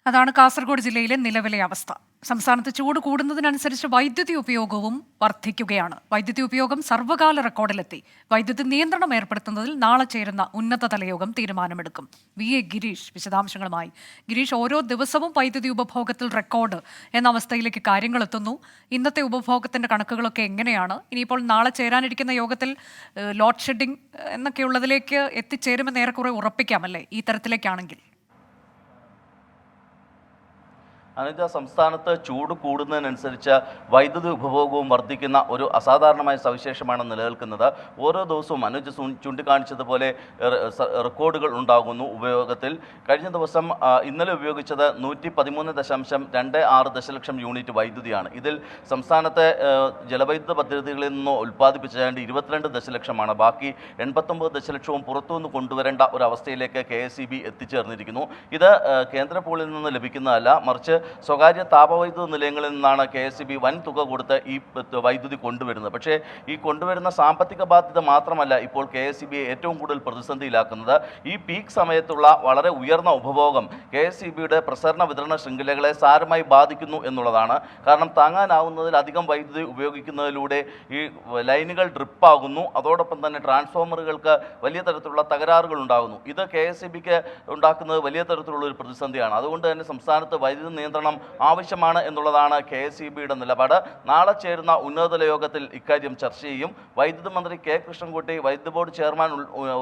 അതാണ് കാസർഗോഡ് ജില്ലയിലെ നിലവിലെ അവസ്ഥ. സംസ്ഥാനത്ത് ചൂട് കൂടുന്നതിനനുസരിച്ച് വൈദ്യുതി ഉപയോഗവും വർദ്ധിക്കുകയാണ്. വൈദ്യുതി ഉപയോഗം സർവ്വകാല റെക്കോർഡിലെത്തി. വൈദ്യുതി നിയന്ത്രണം ഏർപ്പെടുത്തുന്നതിൽ നാളെ ചേരുന്ന ഉന്നതതല യോഗം തീരുമാനമെടുക്കും. VA ഗിരീഷ് വിശദാംശങ്ങളുമായി. ഗിരീഷ്, ഓരോ ദിവസവും വൈദ്യുതി ഉപഭോഗത്തിൽ റെക്കോർഡ് എന്ന അവസ്ഥയിലേക്ക് കാര്യങ്ങൾ എത്തുന്നു. ഇന്നത്തെ ഉപഭോഗത്തിന്റെ കണക്കുകളൊക്കെ എങ്ങനെയാണ്? ഇനിയിപ്പോൾ നാളെ ചേരാനിരിക്കുന്ന യോഗത്തിൽ ലോഡ് ഷെഡിംഗ് എന്നൊക്കെയുള്ളതിലേക്ക് എത്തിച്ചേരുമെന്ന് ഏറെക്കുറെ ഉറപ്പിക്കാമല്ലേ ഈ തരത്തിലേക്കാണെങ്കിൽ? അനുജ, സംസ്ഥാനത്ത് ചൂട് കൂടുന്നതിനനുസരിച്ച് വൈദ്യുതി ഉപഭോഗവും വർദ്ധിക്കുന്ന ഒരു അസാധാരണമായ സവിശേഷമാണ് നിലനിൽക്കുന്നത്. ഓരോ ദിവസവും അനുജ ചൂണ്ടിക്കാണിച്ചതുപോലെ റെക്കോർഡുകൾ ഉണ്ടാകുന്നു ഉപയോഗത്തിൽ. കഴിഞ്ഞ ദിവസം ഇന്നലെ ഉപയോഗിച്ചത് 113.26 ദശലക്ഷം യൂണിറ്റ് വൈദ്യുതിയാണ്. ഇതിൽ സംസ്ഥാനത്തെ ജലവൈദ്യുത പദ്ധതികളിൽ നിന്ന് ഉൽപ്പാദിപ്പിച്ചത് 22 ദശലക്ഷമാണ്. ബാക്കി 89 ദശലക്ഷവും പുറത്തുനിന്ന് കൊണ്ടുവരേണ്ട ഒരു അവസ്ഥയിലേക്ക് KSEB എത്തിച്ചേർന്നിരിക്കുന്നു. ഇത് കേന്ദ്ര പൂളിൽ നിന്ന് ലഭിക്കുന്നതല്ല, മറിച്ച് സ്വകാര്യ താപവൈദ്യുത നിലയങ്ങളിൽ നിന്നാണ് KSEB വൻ തുക കൊടുത്ത് ഈ വൈദ്യുതി കൊണ്ടുവരുന്നത്. പക്ഷേ ഈ കൊണ്ടുവരുന്ന സാമ്പത്തിക ബാധ്യത മാത്രമല്ല ഇപ്പോൾ KSEB ഏറ്റവും കൂടുതൽ പ്രതിസന്ധിയിലാക്കുന്നത്. ഈ പീക്ക് സമയത്തുള്ള വളരെ ഉയർന്ന ഉപഭോഗം KSEBയുടെ പ്രസരണ വിതരണ ശൃംഖലകളെ സാരമായി ബാധിക്കുന്നു എന്നുള്ളതാണ്. കാരണം താങ്ങാനാവുന്നതിലധികം വൈദ്യുതി ഉപയോഗിക്കുന്നതിലൂടെ ഈ ലൈനുകൾ ഡ്രിപ്പാകുന്നു. അതോടൊപ്പം തന്നെ ട്രാൻസ്ഫോമറുകൾക്ക് വലിയ തരത്തിലുള്ള തകരാറുകൾ ഉണ്ടാകുന്നു. ഇത് KSEBക്ക് ഉണ്ടാക്കുന്നത് വലിയ തരത്തിലുള്ള ഒരു പ്രതിസന്ധിയാണ്. അതുകൊണ്ട് തന്നെ സംസ്ഥാനത്ത് വൈദ്യുതി നിയന്ത്രണം ആവശ്യമാണ് എന്നുള്ളതാണ് KSEBയുടെ നിലപാട്. നാളെ ചേരുന്ന ഉന്നതതല യോഗത്തിൽ ഇക്കാര്യം ചർച്ച ചെയ്യും. വൈദ്യുതി മന്ത്രി K കൃഷ്ണൻകുട്ടി, വൈദ്യുതി ബോർഡ് ചെയർമാൻ,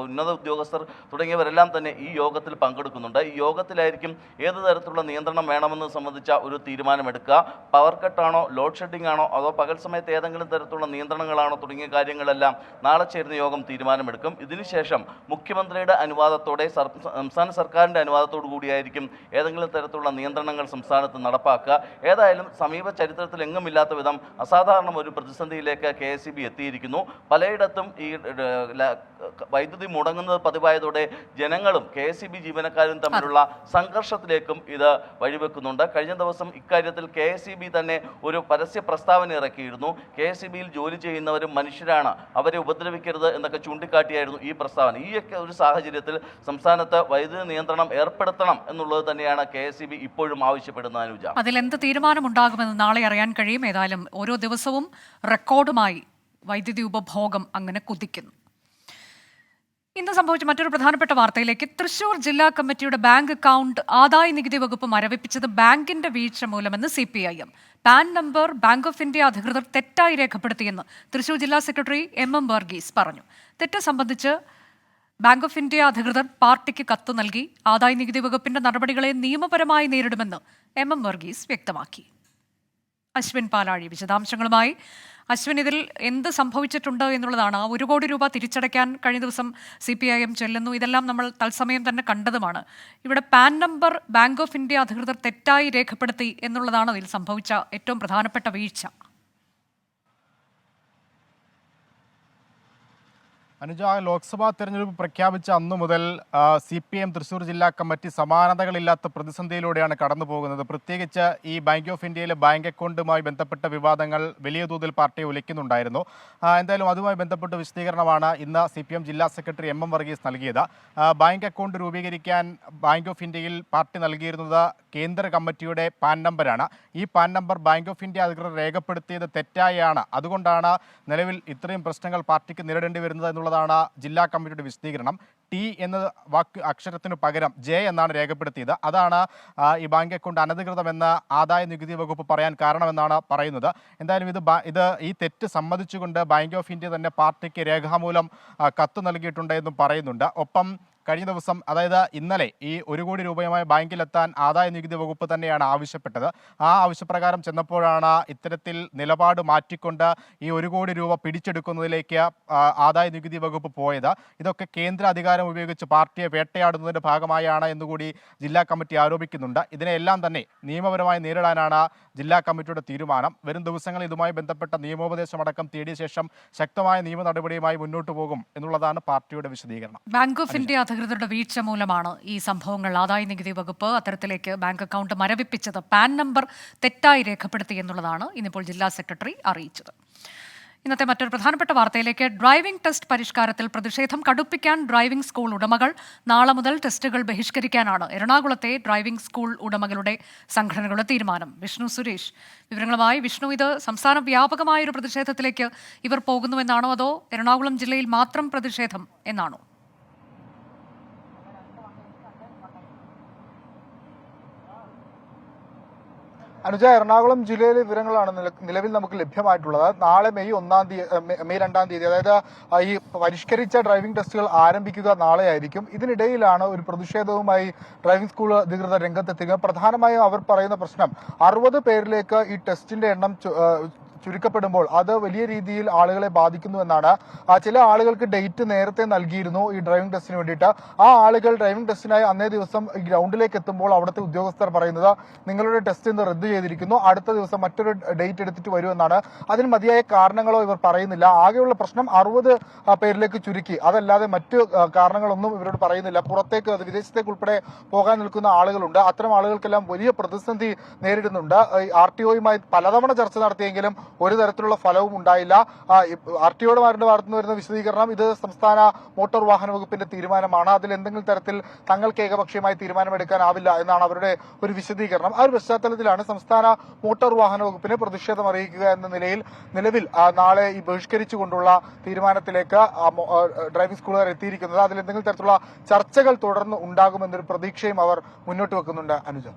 ഉന്നത ഉദ്യോഗസ്ഥർ തുടങ്ങിയവരെല്ലാം തന്നെ ഈ യോഗത്തിൽ പങ്കെടുക്കുന്നുണ്ട്. ഈ യോഗത്തിലായിരിക്കും ഏത് തരത്തിലുള്ള നിയന്ത്രണം വേണമെന്നത് സംബന്ധിച്ച ഒരു തീരുമാനമെടുക്കുക. പവർ കട്ടാണോ, ലോഡ് ഷെഡിംഗ് ആണോ, അതോ പകൽ സമയത്ത് ഏതെങ്കിലും തരത്തിലുള്ള നിയന്ത്രണങ്ങളാണോ തുടങ്ങിയ കാര്യങ്ങളെല്ലാം നാളെ ചേരുന്ന യോഗം തീരുമാനമെടുക്കും. ഇതിനുശേഷം മുഖ്യമന്ത്രിയുടെ അനുവാദത്തോടെ, സംസ്ഥാന സർക്കാരിൻ്റെ അനുവാദത്തോടു കൂടിയായിരിക്കും ഏതെങ്കിലും തരത്തിലുള്ള നിയന്ത്രണങ്ങൾ സംസ്ഥാന സംസ്ഥാനത്ത് നടപ്പാക്കുക. ഏതായാലും സമീപ ചരിത്രത്തിൽ എങ്ങുമില്ലാത്ത വിധം അസാധാരണ ഒരു പ്രതിസന്ധിയിലേക്ക് KSEB എത്തിയിരിക്കുന്നു. പലയിടത്തും ഈ വൈദ്യുതി മുടങ്ങുന്നത് പതിവായതോടെ ജനങ്ങളും KSEB ജീവനക്കാരും തമ്മിലുള്ള സംഘർഷത്തിലേക്കും ഇത് വഴിവെക്കുന്നുണ്ട്. കഴിഞ്ഞ ദിവസം ഇക്കാര്യത്തിൽ KSEB തന്നെ ഒരു പരസ്യ പ്രസ്താവന ഇറക്കിയിരുന്നു. KSEBയിൽ ജോലി ചെയ്യുന്നവരും മനുഷ്യരാണ്, അവരെ ഉപദ്രവിക്കരുത് എന്നൊക്കെ ചൂണ്ടിക്കാട്ടിയായിരുന്നു ഈ പ്രസ്താവന. ഈയൊക്കെ ഒരു സാഹചര്യത്തിൽ സംസ്ഥാനത്ത് വൈദ്യുതി നിയന്ത്രണം ഏർപ്പെടുത്തണം എന്നുള്ളത് തന്നെയാണ് KSEB ഇപ്പോഴും ആവശ്യപ്പെടുന്നത്. അനുജ, അതിലെന്ത് തീരുമാനമുണ്ടാകുമെന്ന് നാളെ അറിയാൻ കഴിയും. ഏതായാലും ഓരോ ദിവസവും റെക്കോർഡുമായി വൈദ്യുതി ഉപഭോഗം അങ്ങനെ കുതിക്കുന്നു. ഇന്ന് സംഭവിച്ച മറ്റൊരു പ്രധാനപ്പെട്ട വാർത്തയിലേക്ക്. തൃശൂർ ജില്ലാ കമ്മിറ്റിയുടെ ബാങ്ക് അക്കൗണ്ട് ആദായ നികുതി വകുപ്പ് മരവിപ്പിച്ചത് ബാങ്കിന്റെ വീഴ്ച മൂലമെന്ന് CPIM. Pan number bank of India അധികൃതർ തെറ്റായി രേഖപ്പെടുത്തിയെന്ന് തൃശൂർ ജില്ലാ സെക്രട്ടറി MM വർഗീസ് പറഞ്ഞു. തെറ്റ് സംബന്ധിച്ച് ബാങ്ക് ഓഫ് ഇന്ത്യ അധികൃതർ പാർട്ടിക്ക് കത്ത് നൽകി. ആദായ നികുതി വകുപ്പിന്റെ നടപടികളെ നിയമപരമായി നേരിടുമെന്ന് MM വർഗീസ് വ്യക്തമാക്കി. അശ്വിൻ പാലാഴി വിശദാംശങ്ങളുമായി. അശ്വിൻ, ഇതിൽ എന്ത് സംഭവിച്ചിട്ടുണ്ട് എന്നുള്ളതാണ്. 1 കോടി രൂപ തിരിച്ചടയ്ക്കാൻ കഴിഞ്ഞ ദിവസം CPIM ചെല്ലുന്നു. ഇതെല്ലാം നമ്മൾ തത്സമയം തന്നെ കണ്ടതുമാണ്. ഇവിടെ pan number bank of India അധികൃതർ തെറ്റായി രേഖപ്പെടുത്തി എന്നുള്ളതാണ് അതിൽ സംഭവിച്ച ഏറ്റവും പ്രധാനപ്പെട്ട വീഴ്ച. അനുജ, ലോക്സഭാ തെരഞ്ഞെടുപ്പ് പ്രഖ്യാപിച്ച അന്നു മുതൽ CPIM തൃശ്ശൂർ ജില്ലാ കമ്മിറ്റി സമാനതകളില്ലാത്ത പ്രതിസന്ധിയിലൂടെയാണ് കടന്നു പോകുന്നത്. പ്രത്യേകിച്ച് ഈ ബാങ്ക് ഓഫ് ഇന്ത്യയിലെ ബാങ്ക് അക്കൗണ്ടുമായി ബന്ധപ്പെട്ട വിവാദങ്ങൾ വലിയ തോതിൽ പാർട്ടിയെ ഉലയ്ക്കുന്നുണ്ടായിരുന്നു. എന്തായാലും അതുമായി ബന്ധപ്പെട്ട വിശദീകരണമാണ് ഇന്ന് CPIM ജില്ലാ സെക്രട്ടറി MM വർഗീസ് നൽകിയത്. ബാങ്ക് അക്കൗണ്ട് രൂപീകരിക്കാൻ ബാങ്ക് ഓഫ് ഇന്ത്യയിൽ പാർട്ടി നൽകിയിരുന്നത് കേന്ദ്ര കമ്മിറ്റിയുടെ പാൻ നമ്പറാണ്. ഈ pan number bank of India അധികൃതർ രേഖപ്പെടുത്തിയത് തെറ്റായാണ്. അതുകൊണ്ടാണ് നിലവിൽ ഇത്രയും പ്രശ്നങ്ങൾ പാർട്ടിക്ക് നേരിടേണ്ടി വരുന്നത് എന്നുള്ളതാണ് ജില്ലാ കമ്മിറ്റിയുടെ വിശദീകരണം. T എന്ന അക്ഷരത്തിനു പകരം J എന്നാണ് രേഖപ്പെടുത്തിയത്. അതാണ് ഈ ബാങ്ക് അക്കൗണ്ട് അനധികൃതമെന്ന് ആദായ നികുതി വകുപ്പ് പറയാൻ കാരണമെന്നാണ് പറയുന്നത്. എന്തായാലും ഇത് ഈ തെറ്റ് സമ്മതിച്ചുകൊണ്ട് ബാങ്ക് ഓഫ് ഇന്ത്യ തന്നെ പാർട്ടിക്ക് രേഖാമൂലം കത്ത് നൽകിയിട്ടുണ്ട് എന്നും പറയുന്നുണ്ട്. ഒപ്പം കഴിഞ്ഞ ദിവസം, അതായത് ഇന്നലെ, ഈ 1 കോടി രൂപയുമായി ബാങ്കിലെത്താൻ ആദായ നികുതി വകുപ്പ് തന്നെയാണ് ആവശ്യപ്പെട്ടത്. ആ ആവശ്യപ്രകാരം ചെന്നപ്പോഴാണ് ഇത്തരത്തിൽ നിലപാട് മാറ്റിക്കൊണ്ട് ഈ 1 കോടി രൂപ പിടിച്ചെടുക്കുന്നതിലേക്ക് ആദായ നികുതി വകുപ്പ് പോയത്. ഇതൊക്കെ കേന്ദ്ര അധികാരം ഉപയോഗിച്ച് പാർട്ടിയെ വേട്ടയാടുന്നതിൻ്റെ ഭാഗമായാണ് എന്നുകൂടി ജില്ലാ കമ്മിറ്റി ആരോപിക്കുന്നുണ്ട്. ഇതിനെല്ലാം തന്നെ നിയമപരമായി നേരിടാനാണ് ജില്ലാ കമ്മിറ്റിയുടെ തീരുമാനം. വരും ദിവസങ്ങളിൽ ഇതുമായി ബന്ധപ്പെട്ട നിയമോപദേശമടക്കം തേടിയ ശേഷം ശക്തമായ നിയമ നടപടിയുമായി മുന്നോട്ട് പോകും എന്നുള്ളതാണ് പാർട്ടിയുടെ വിശദീകരണം. ബാങ്ക് ഓഫ് ഇന്ത്യ അധികൃതരുടെ വീഴ്ച മൂലമാണ് ഈ സംഭവങ്ങൾ. ആദായ നികുതി വകുപ്പ് അത്തരത്തിലേക്ക് ബാങ്ക് അക്കൗണ്ട് മരവിപ്പിച്ചത് പാൻ നമ്പർ തെറ്റായി രേഖപ്പെടുത്തി എന്നുള്ളതാണ് ഇന്നിപ്പോൾ ജില്ലാ സെക്രട്ടറി അറിയിച്ചത്. ഇന്നത്തെ മറ്റൊരു പ്രധാനപ്പെട്ട വാർത്തയിലേക്ക്. ഡ്രൈവിംഗ് ടെസ്റ്റ് പരിഷ്കാരത്തിൽ പ്രതിഷേധം കടുപ്പിക്കാൻ ഡ്രൈവിംഗ് സ്കൂൾ ഉടമകൾ. നാളെ മുതൽ ടെസ്റ്റുകൾ ബഹിഷ്കരിക്കാനാണ് എറണാകുളത്തെ ഡ്രൈവിംഗ് സ്കൂൾ ഉടമകളുടെ സംഘടനകളുടെ തീരുമാനം. വിഷ്ണു സുരേഷ് വിവരങ്ങളുമായി. വിഷ്ണു, ഇത് സംസ്ഥാന വ്യാപകമായൊരു പ്രതിഷേധത്തിലേക്ക് ഇവർ പോകുന്നുവെന്നാണോ, അതോ എറണാകുളം ജില്ലയിൽ മാത്രം പ്രതിഷേധം എന്നാണോ? അനുജ, എറണാകുളം ജില്ലയിലെ വിവരങ്ങളാണ് നിലവിൽ നമുക്ക് ലഭ്യമായിട്ടുള്ളത്. നാളെ മെയ് 2 തീയതി, അതായത് ഈ പരിഷ്കരിച്ച ഡ്രൈവിംഗ് ടെസ്റ്റുകൾ ആരംഭിക്കുക നാളെയായിരിക്കും. ഇതിനിടയിലാണ് ഒരു പ്രതിഷേധവുമായി ഡ്രൈവിംഗ് സ്കൂൾ അധികൃതർ രംഗത്തെത്തുക. പ്രധാനമായും അവർ പറയുന്ന പ്രശ്നം 60 പേരിലേക്ക് ഈ ടെസ്റ്റിന്റെ എണ്ണം ചുരുക്കപ്പെടുമ്പോൾ അത് വലിയ രീതിയിൽ ആളുകളെ ബാധിക്കുന്നു എന്നാണ്. ചില ആളുകൾക്ക് ഡേറ്റ് നേരത്തെ നൽകിയിരുന്നു ഈ ഡ്രൈവിംഗ് ടെസ്റ്റിന് വേണ്ടിയിട്ട്. ആ ആളുകൾ ഡ്രൈവിംഗ് ടെസ്റ്റിനായി അന്നേ ദിവസം ഈ ഗ്രൗണ്ടിലേക്ക് എത്തുമ്പോൾ അവിടുത്തെ ഉദ്യോഗസ്ഥർ പറയുന്നത് നിങ്ങളുടെ ടെസ്റ്റ് ഇന്ന് റദ്ദ് ചെയ്തിരിക്കുന്നു, അടുത്ത ദിവസം മറ്റൊരു ഡേറ്റ് എടുത്തിട്ട് വരുമെന്നാണ്. അതിന് മതിയായ കാരണങ്ങളോ ഇവർ പറയുന്നില്ല. ആകെയുള്ള പ്രശ്നം 60 പേരിലേക്ക് ചുരുക്കി, അതല്ലാതെ മറ്റു കാരണങ്ങളൊന്നും ഇവരോട് പറയുന്നില്ല. പുറത്തേക്ക്, വിദേശത്തേക്ക് ഉൾപ്പെടെ പോകാൻ നിൽക്കുന്ന ആളുകളുണ്ട്. അത്തരം ആളുകൾക്കെല്ലാം വലിയ പ്രതിസന്ധി നേരിടുന്നുണ്ട്. RTOയുമായി പലതവണ ചർച്ച നടത്തിയെങ്കിലും ഒരു തരത്തിലുള്ള ഫലവും ഉണ്ടായില്ല. RTOയുടെ ഭാഗത്തു നിന്ന് വരുന്ന വിശദീകരണം ഇത് സംസ്ഥാന മോട്ടോർ വാഹന വകുപ്പിന്റെ തീരുമാനമാണ്, അതിൽ എന്തെങ്കിലും തരത്തിൽ തങ്ങൾക്ക് ഏകപക്ഷീയമായി തീരുമാനമെടുക്കാനാവില്ല എന്നാണ് അവരുടെ ഒരു വിശദീകരണം. ആ ഒരു പശ്ചാത്തലത്തിലാണ് സംസ്ഥാന മോട്ടോർ വാഹന വകുപ്പിനെ പ്രതിഷേധം അറിയിക്കുക എന്ന നിലവിൽ നാളെ ഈ ബഹിഷ്കരിച്ചുകൊണ്ടുള്ള തീരുമാനത്തിലേക്ക് ഡ്രൈവിംഗ് സ്കൂളുകാർ എത്തിയിരിക്കുന്നത്. അതിൽ എന്തെങ്കിലും തരത്തിലുള്ള ചർച്ചകൾ തുടർന്ന് ഉണ്ടാകുമെന്നൊരു പ്രതീക്ഷയും അവർ മുന്നോട്ട് വെക്കുന്നുണ്ട്. അനുജ,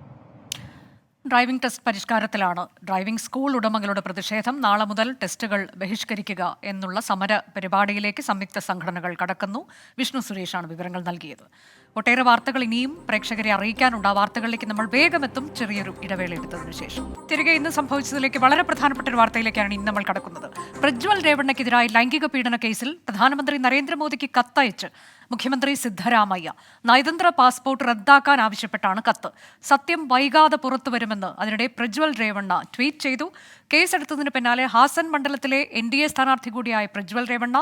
ഡ്രൈവിംഗ് ടെസ്റ്റ് പരിഷ്കാരത്തിലാണ് ഡ്രൈവിംഗ് സ്കൂൾ ഉടമകളുടെ പ്രതിഷേധം. നാളെ മുതൽ ടെസ്റ്റുകൾ ബഹിഷ്കരിക്കുക എന്നുള്ള സമര പരിപാടിയിലേക്ക് സംയുക്ത സംഘടനകൾ കടക്കുന്നു. വിഷ്ണു സുരേഷാണ് വിവരങ്ങൾ നൽകിയത്. ഒട്ടേറെ വാർത്തകൾ ഇനിയും പ്രേക്ഷകരെ അറിയിക്കാനുണ്ട്. ആ വാർത്തകളിലേക്ക് നമ്മൾ വേഗമെത്തും, ചെറിയൊരു ഇടവേള എടുത്തതിനു ശേഷം. തിരികെ ഇന്ന് സംഭവിച്ചതിലേക്ക് വളരെ പ്രധാനപ്പെട്ട ഒരു വാർത്തയിലേക്കാണ് ഇന്ന് നമ്മൾ കടക്കുന്നത്. പ്രജ്വൽ രേവണ്ണയ്ക്കെതിരായ ലൈംഗിക പീഡന കേസിൽ പ്രധാനമന്ത്രി നരേന്ദ്രമോദിക്ക് കത്തയച്ച് മുഖ്യമന്ത്രി സിദ്ധരാമയ്യ. നയതന്ത്ര പാസ്പോർട്ട് റദ്ദാക്കാൻ ആവശ്യപ്പെട്ടാണ് കത്ത്. സത്യം വൈകാതെ പുറത്തുവരുമെന്ന് അതിനിടെ പ്രജ്വൽ രേവണ്ണ ട്വീറ്റ് ചെയ്തു. കേസെടുത്തതിന് പിന്നാലെ ഹാസൻ മണ്ഡലത്തിലെ NDA സ്ഥാനാർത്ഥി കൂടിയായ പ്രജ്വൽ രേവണ്ണ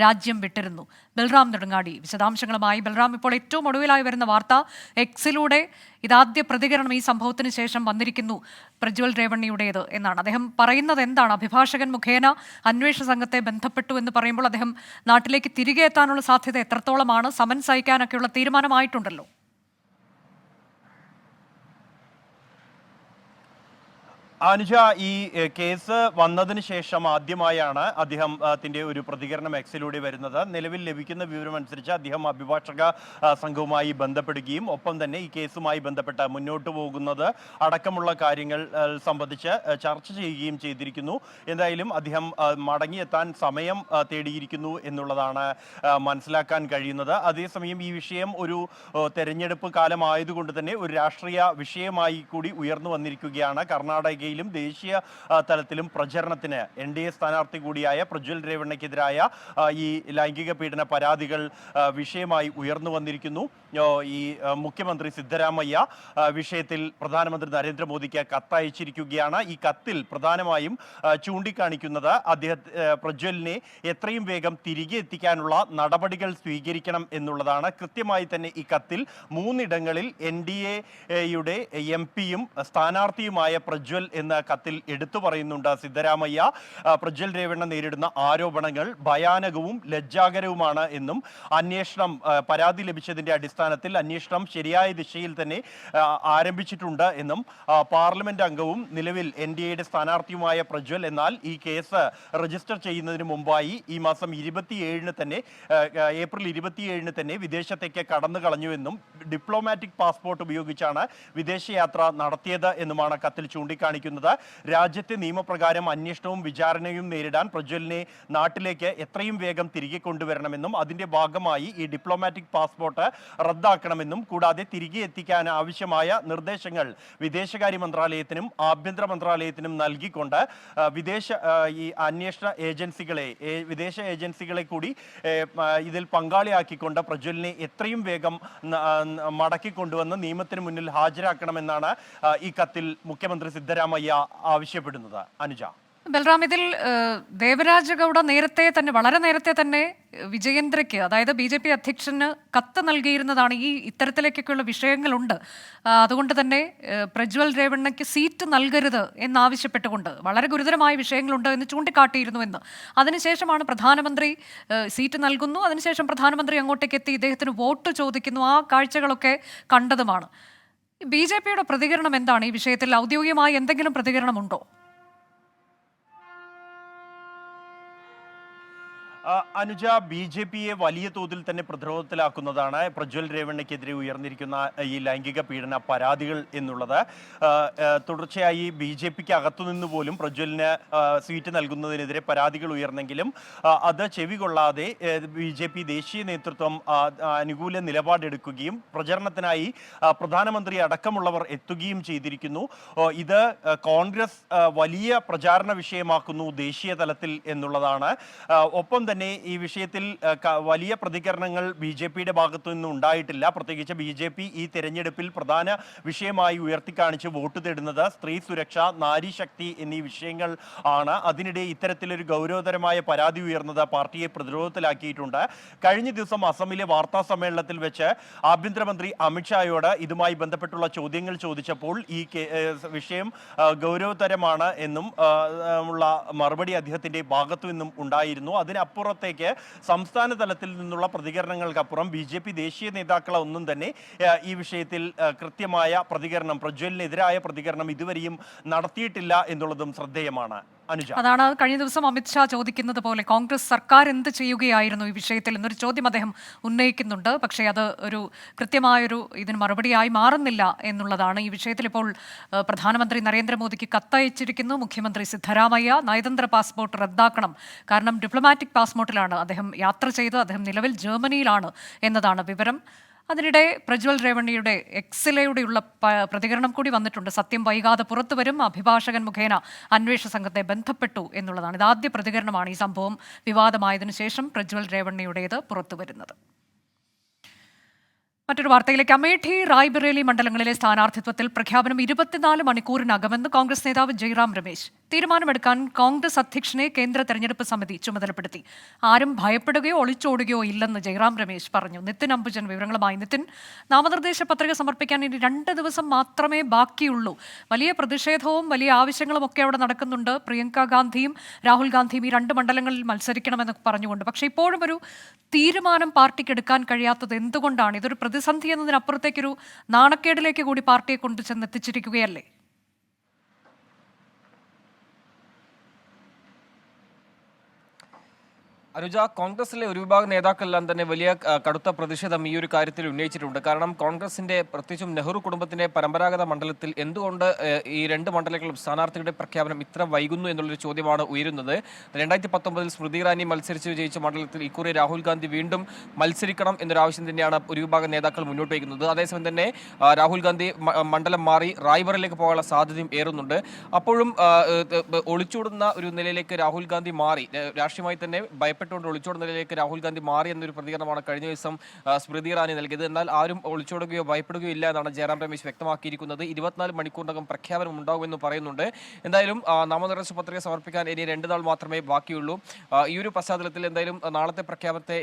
രാജ്യം വിട്ടിരുന്നു. ബൽറാം നെടുങ്ങാടി വിശദാംശങ്ങളുമായി. ബൽറാം, ഇപ്പോൾ ഏറ്റവും ഒടുവിലായി വരുന്ന വാർത്ത എക്സിലൂടെ ഇതാദ്യ പ്രതികരണം ഈ സംഭവത്തിന് ശേഷം വന്നിരിക്കുന്നു പ്രജ്വൽ രേവണ്ണയുടേത് എന്നാണ്. അദ്ദേഹം പറയുന്നത് എന്താണ്? അഭിഭാഷകൻ മുഖേന അന്വേഷണ സംഘത്തെ ബന്ധപ്പെട്ടു എന്ന് പറയുമ്പോൾ അദ്ദേഹം നാട്ടിലേക്ക് തിരികെ എത്താനുള്ള സാധ്യത എത്രത്തോളമാണ്? സമൻസ് അയക്കാനൊക്കെയുള്ള തീരുമാനമായിട്ടുണ്ടല്ലോ. അനുജ, ഈ കേസ് വന്നതിന് ശേഷം ആദ്യമായാണ് അദ്ദേഹത്തിന്റെ ഒരു പ്രതികരണം എക്സിലൂടെ വരുന്നത്. നിലവിൽ ലഭിക്കുന്ന വിവരമനുസരിച്ച് അദ്ദേഹം അഭിഭാഷക സംഘവുമായി ബന്ധപ്പെടുകയും ഒപ്പം തന്നെ ഈ കേസുമായി ബന്ധപ്പെട്ട് മുന്നോട്ട് പോകുന്നത് അടക്കമുള്ള കാര്യങ്ങൾ സംബന്ധിച്ച് ചർച്ച ചെയ്യുകയും ചെയ്തിരിക്കുന്നു. എന്തായാലും അദ്ദേഹം മടങ്ങിയെത്താൻ സമയം തേടിയിരിക്കുന്നു എന്നുള്ളതാണ് മനസ്സിലാക്കാൻ കഴിയുന്നത്. അതേസമയം ഈ വിഷയം ഒരു തെരഞ്ഞെടുപ്പ് കാലമായതുകൊണ്ട് തന്നെ ഒരു രാഷ്ട്രീയ വിഷയമായി കൂടി ഉയർന്നു വന്നിരിക്കുകയാണ്. കർണാടകയിൽ ദേശീയ തലത്തിലും പ്രചരണത്തിന് NDA സ്ഥാനാർത്ഥി കൂടിയായ പ്രജ്വൽ രേവണ്ണയ്ക്കെതിരായ ഈ ലൈംഗിക പീഡന പരാതികൾ വിഷയമായി ഉയർന്നു വന്നിരിക്കുന്നു. ഈ മുഖ്യമന്ത്രി സിദ്ധരാമയ്യ വിഷയത്തിൽ പ്രധാനമന്ത്രി നരേന്ദ്രമോദിക്ക് കത്തയച്ചിരിക്കുകയാണ്. ഈ കത്തിൽ പ്രധാനമായും ചൂണ്ടിക്കാണിക്കുന്നത് പ്രജ്വലിനെ എത്രയും വേഗം തിരികെ എത്തിക്കാനുള്ള നടപടികൾ സ്വീകരിക്കണം എന്നുള്ളതാണ്. കൃത്യമായി തന്നെ ഈ കത്തിൽ 3 ഇടങ്ങളിൽ NDAയുടെ MP-യും സ്ഥാനാർത്ഥിയുമായ പ്രജ്വൽ എന്ന കത്തിൽ എടുത്തു പറയുന്നുണ്ട് സിദ്ധരാമയ്യ. പ്രജ്വൽ രേവണ്ണ നേരിടുന്ന ആരോപണങ്ങൾ ഭയാനകവും ലജ്ജാകരവുമാണ് എന്നും അന്വേഷണം പരാതി ലഭിച്ചതിന്റെ അടിസ്ഥാനത്തിൽ അന്വേഷണം ശരിയായ ദിശയിൽ തന്നെ ആരംഭിച്ചിട്ടുണ്ട് എന്നും പാർലമെന്റ് അംഗവും നിലവിൽ NDAയുടെ സ്ഥാനാർത്ഥിയുമായ പ്രജ്വൽ എന്നാൽ ഈ കേസ് രജിസ്റ്റർ ചെയ്യുന്നതിന് മുമ്പായി ഈ മാസം 27-ന് തന്നെ ഏപ്രിൽ 27-ന് തന്നെ വിദേശത്തേക്ക് കടന്നു കളഞ്ഞുവെന്നും ഡിപ്ലോമാറ്റിക് പാസ്പോർട്ട് ഉപയോഗിച്ചാണ് വിദേശയാത്ര നടത്തിയത് എന്നുമാണ് കത്തിൽ ചൂണ്ടിക്കാണിക്കുന്നത്. രാജ്യത്തെ നിയമപ്രകാരം അന്വേഷണവും വിചാരണയും നേരിടാൻ പ്രജ്വലിനെ നാട്ടിലേക്ക് എത്രയും വേഗം തിരികെ കൊണ്ടുവരണമെന്നും അതിന്റെ ഭാഗമായി ഈ ഡിപ്ലോമാറ്റിക് പാസ്പോർട്ട് റദ്ദാക്കണമെന്നും കൂടാതെ തിരികെ എത്തിക്കാൻ ആവശ്യമായ നിർദ്ദേശങ്ങൾ വിദേശകാര്യ മന്ത്രാലയത്തിനും ആഭ്യന്തര മന്ത്രാലയത്തിനും നൽകിക്കൊണ്ട് ഈ അന്വേഷണ വിദേശ ഏജൻസികളെ കൂടി ഇതിൽ പങ്കാളിയാക്കിക്കൊണ്ട് പ്രജ്വലിനെ എത്രയും വേഗം മടക്കിക്കൊണ്ടുവന്ന് നിയമത്തിന് മുന്നിൽ ഹാജരാക്കണമെന്നാണ് ഈ കത്തിൽ മുഖ്യമന്ത്രി സിദ്ധരാമയ്യ ആവശ്യപ്പെടുന്നത്. അനുജ. ബൽറാം, ഇതിൽ ദേവരാജ ഗൌഡ വളരെ നേരത്തെ തന്നെ വിജയേന്ദ്രയ്ക്ക്, അതായത് BJP അധ്യക്ഷന് കത്ത് നൽകിയിരുന്നതാണ്. ഈ ഇത്തരത്തിലേക്കൊക്കെയുള്ള വിഷയങ്ങളുണ്ട്, അതുകൊണ്ട് തന്നെ പ്രജ്വൽ രേവണ്ണയ്ക്ക് സീറ്റ് നൽകരുത് എന്നാവശ്യപ്പെട്ടുകൊണ്ട് വളരെ ഗുരുതരമായ വിഷയങ്ങളുണ്ട് എന്ന് ചൂണ്ടിക്കാട്ടിയിരുന്നുവെന്ന്. അതിനുശേഷമാണ് പ്രധാനമന്ത്രി സീറ്റ് നൽകുന്നു, അതിനുശേഷം പ്രധാനമന്ത്രി അങ്ങോട്ടേക്ക് എത്തി ഇദ്ദേഹത്തിന് വോട്ട് ചോദിക്കുന്നു. ആ കാഴ്ചകളൊക്കെ കണ്ടതുമാണ്. BJPയുടെ പ്രതികരണം എന്താണ് ഈ വിഷയത്തിൽ? ഔദ്യോഗികമായി എന്തെങ്കിലും പ്രതികരണമുണ്ടോ? അനുജ, BJPയെ വലിയ തോതിൽ തന്നെ പ്രതിരോധത്തിലാക്കുന്നതാണ് പ്രജ്വൽ രേവണ്ണയ്ക്കെതിരെ ഉയർന്നിരിക്കുന്ന ഈ ലൈംഗിക പീഡന പരാതികൾ എന്നുള്ളത്. തുടർച്ചയായി BJPക്ക് അകത്തുനിന്ന് പോലും പ്രജ്വലിന് സീറ്റ് നൽകുന്നതിനെതിരെ പരാതികൾ ഉയർന്നെങ്കിലും അത് ചെവികൊള്ളാതെ BJP ദേശീയ നേതൃത്വം അനുകൂല നിലപാടെടുക്കുകയും പ്രചരണത്തിനായി പ്രധാനമന്ത്രി അടക്കമുള്ളവർ എത്തുകയും ചെയ്തിരിക്കുന്നു. ഇത് കോൺഗ്രസ് വലിയ പ്രചാരണ വിഷയമാക്കുന്നു ദേശീയ തലത്തിൽ എന്നുള്ളതാണ്. ഒപ്പം തന്നെ ഈ വിഷയത്തിൽ വലിയ പ്രതികരണങ്ങൾ BJPയുടെ ഭാഗത്തു നിന്നും ഉണ്ടായിട്ടില്ല. പ്രത്യേകിച്ച് BJP ഈ തെരഞ്ഞെടുപ്പിൽ പ്രധാന വിഷയമായി ഉയർത്തിക്കാണിച്ച് വോട്ട് തേടുന്നത് സ്ത്രീ സുരക്ഷ, നാരീശക്തി എന്നീ വിഷയങ്ങൾ ആണ്. അതിനിടെ ഇത്തരത്തിലൊരു ഗൗരവതരമായ പരാതി ഉയർന്നത് പാർട്ടിയെ പ്രതിരോധത്തിലാക്കിയിട്ടുണ്ട്. കഴിഞ്ഞ ദിവസം അസമിലെ വാർത്താ സമ്മേളനത്തിൽ വെച്ച് ആഭ്യന്തരമന്ത്രി അമിത്ഷായോട് ഇതുമായി ബന്ധപ്പെട്ടുള്ള ചോദ്യങ്ങൾ ചോദിച്ചപ്പോൾ ഈ വിഷയം ഗൗരവതരമാണ് എന്നും ഉള്ള മറുപടി അദ്ദേഹത്തിന്റെ ഭാഗത്തു നിന്നും ഉണ്ടായിരുന്നു. അതിനപ്പുറത്തേക്ക് സംസ്ഥാന തലത്തിൽ നിന്നുള്ള പ്രതികരണങ്ങൾക്കപ്പുറം BJP ദേശീയ നേതാക്കളൊന്നും തന്നെ ഈ വിഷയത്തിൽ കൃത്യമായ പ്രതികരണം, പ്രജ്വലിനെതിരായ പ്രതികരണം ഇതുവരെയും നടത്തിയിട്ടില്ല എന്നുള്ളതും ശ്രദ്ധേയമാണ്. അതാണ് കഴിഞ്ഞ ദിവസം അമിത്ഷാ ചോദിക്കുന്നത് പോലെ കോൺഗ്രസ് സർക്കാർ എന്ത് ചെയ്യുകയായിരുന്നു ഈ വിഷയത്തിൽ എന്നൊരു ചോദ്യം അദ്ദേഹം ഉന്നയിക്കുന്നുണ്ട്. പക്ഷേ അത് ഒരു കൃത്യമായൊരു ഇതിന് മറുപടിയായി മാറുന്നില്ല എന്നുള്ളതാണ്. ഈ വിഷയത്തിൽ ഇപ്പോൾ പ്രധാനമന്ത്രി നരേന്ദ്രമോദിക്ക് കത്തയച്ചിരിക്കുന്നു മുഖ്യമന്ത്രി സിദ്ധരാമയ്യ. നയതന്ത്ര പാസ്പോർട്ട് റദ്ദാക്കണം, കാരണം ഡിപ്ലോമാറ്റിക് പാസ്പോർട്ടിലാണ് അദ്ദേഹം യാത്ര ചെയ്തത്. അദ്ദേഹം നിലവിൽ ജർമ്മനിയിലാണ് എന്നതാണ് വിവരം. അതിനിടെ പ്രജ്വൽ രേവണ്ണയുടെ എക്സിലൂടെയുള്ള പ്രതികരണം കൂടി വന്നിട്ടുണ്ട്. സത്യം വൈകാതെ പുറത്തു വരും, അഭിഭാഷകൻ മുഖേന അന്വേഷണ സംഘത്തെ ബന്ധപ്പെട്ടു എന്നുള്ളതാണ്. ഇതാദ്യ പ്രതികരണമാണ് ഈ സംഭവം വിവാദമായതിനു ശേഷം പ്രജ്വൽ രേവണ്ണയുടേത് പുറത്തു വരുന്നത്. മറ്റൊരു വാർത്തയിലേക്ക്. അമേഠി റായ്ബറേലി മണ്ഡലങ്ങളിലെ സ്ഥാനാർത്ഥിത്വത്തിൽ പ്രഖ്യാപനം 24 മണിക്കൂറിനകമെന്ന് കോൺഗ്രസ് നേതാവ് ജയ്റാം രമേശ്. തീരുമാനമെടുക്കാൻ കോൺഗ്രസ് അധ്യക്ഷനെ കേന്ദ്ര തെരഞ്ഞെടുപ്പ് സമിതി ചുമതലപ്പെടുത്തി. ആരും ഭയപ്പെടുകയോ ഒളിച്ചോടുകയോ ഇല്ലെന്ന് ജയ്റാം രമേശ് പറഞ്ഞു. നിതിൻ അംബുജൻ വിവരങ്ങളുമായി. നിതിൻ, നാമനിർദ്ദേശ പത്രിക സമർപ്പിക്കാൻ ഇനി 2 ദിവസം മാത്രമേ ബാക്കിയുള്ളൂ. വലിയ പ്രതിഷേധവും വലിയ ആവശ്യങ്ങളും ഒക്കെ അവിടെ നടക്കുന്നുണ്ട്. പ്രിയങ്ക ഗാന്ധിയും രാഹുൽ ഗാന്ധിയും ഈ 2 മണ്ഡലങ്ങളിൽ മത്സരിക്കണമെന്നൊക്കെ പറഞ്ഞുകൊണ്ട്. പക്ഷേ ഇപ്പോഴും ഒരു തീരുമാനം പാർട്ടിക്ക് എടുക്കാൻ കഴിയാത്തത് എന്തുകൊണ്ടാണ്? ഇതൊരു പ്രതിസന്ധി എന്നതിനപ്പുറത്തേക്കൊരു നാണക്കേടിലേക്ക് കൂടി പാർട്ടിയെ കൊണ്ട് ചെന്നെത്തിച്ചിരിക്കുകയല്ലേ? അനുജ, കോൺഗ്രസിലെ ഒരു വിഭാഗം നേതാക്കളെല്ലാം തന്നെ വലിയ കടുത്ത പ്രതിഷേധം ഈ ഒരു കാര്യത്തിൽ ഉന്നയിച്ചിട്ടുണ്ട്. കാരണം കോൺഗ്രസിന്റെ പ്രത്യേകിച്ചും നെഹ്റു കുടുംബത്തിന്റെ പരമ്പരാഗത മണ്ഡലത്തിൽ എന്തുകൊണ്ട് ഈ 2 മണ്ഡലങ്ങളിലും സ്ഥാനാർത്ഥികളുടെ പ്രഖ്യാപനം ഇത്ര വൈകുന്നു എന്നുള്ളൊരു ചോദ്യമാണ് ഉയരുന്നത്. 2019 സ്മൃതി ഇറാനി മത്സരിച്ച് വിജയിച്ച മണ്ഡലത്തിൽ ഇക്കുറി രാഹുൽ ഗാന്ധി വീണ്ടും മത്സരിക്കണം എന്നൊരു ആവശ്യം തന്നെയാണ് ഒരു വിഭാഗം നേതാക്കൾ മുന്നോട്ട് വയ്ക്കുന്നത്. അതേസമയം തന്നെ രാഹുൽ ഗാന്ധി മണ്ഡലം മാറി റായ്ബറിലേക്ക് പോകാനുള്ള സാധ്യതയും ഏറുന്നുണ്ട്. അപ്പോഴും ഒളിച്ചോടുന്ന ഒരു നിലയിലേക്ക് രാഹുൽ ഗാന്ധി മാറി, രാഷ്ട്രീയമായി തന്നെ ഒളിച്ചോടുന്ന നിലയിലേക്ക് രാഹുൽ ഗാന്ധി മാറി എന്നൊരു പ്രതികരണമാണ് കഴിഞ്ഞ ദിവസം സ്മൃതി ഇറാനി നൽകിയത്. എന്നാൽ ആരും ഒളിച്ചോടുകയോ ഭയപ്പെടുകയോ ഇല്ല എന്നാണ് ജയറാം രമേശ് വ്യക്തമാക്കിയിരിക്കുന്നത്. 24 മണിക്കൂറിനകം പ്രഖ്യാപനം ഉണ്ടാകുമെന്ന് പറയുന്നുണ്ട്. എന്തായാലും നാമനിർദ്ദേശ പത്രിക സമർപ്പിക്കാൻ ഇനി 2 നാൾ മാത്രമേ ബാക്കിയുള്ളൂ. ഈ ഒരു പശ്ചാത്തലത്തിൽ എന്തായാലും നാളത്തെ പ്രഖ്യാപനത്തെ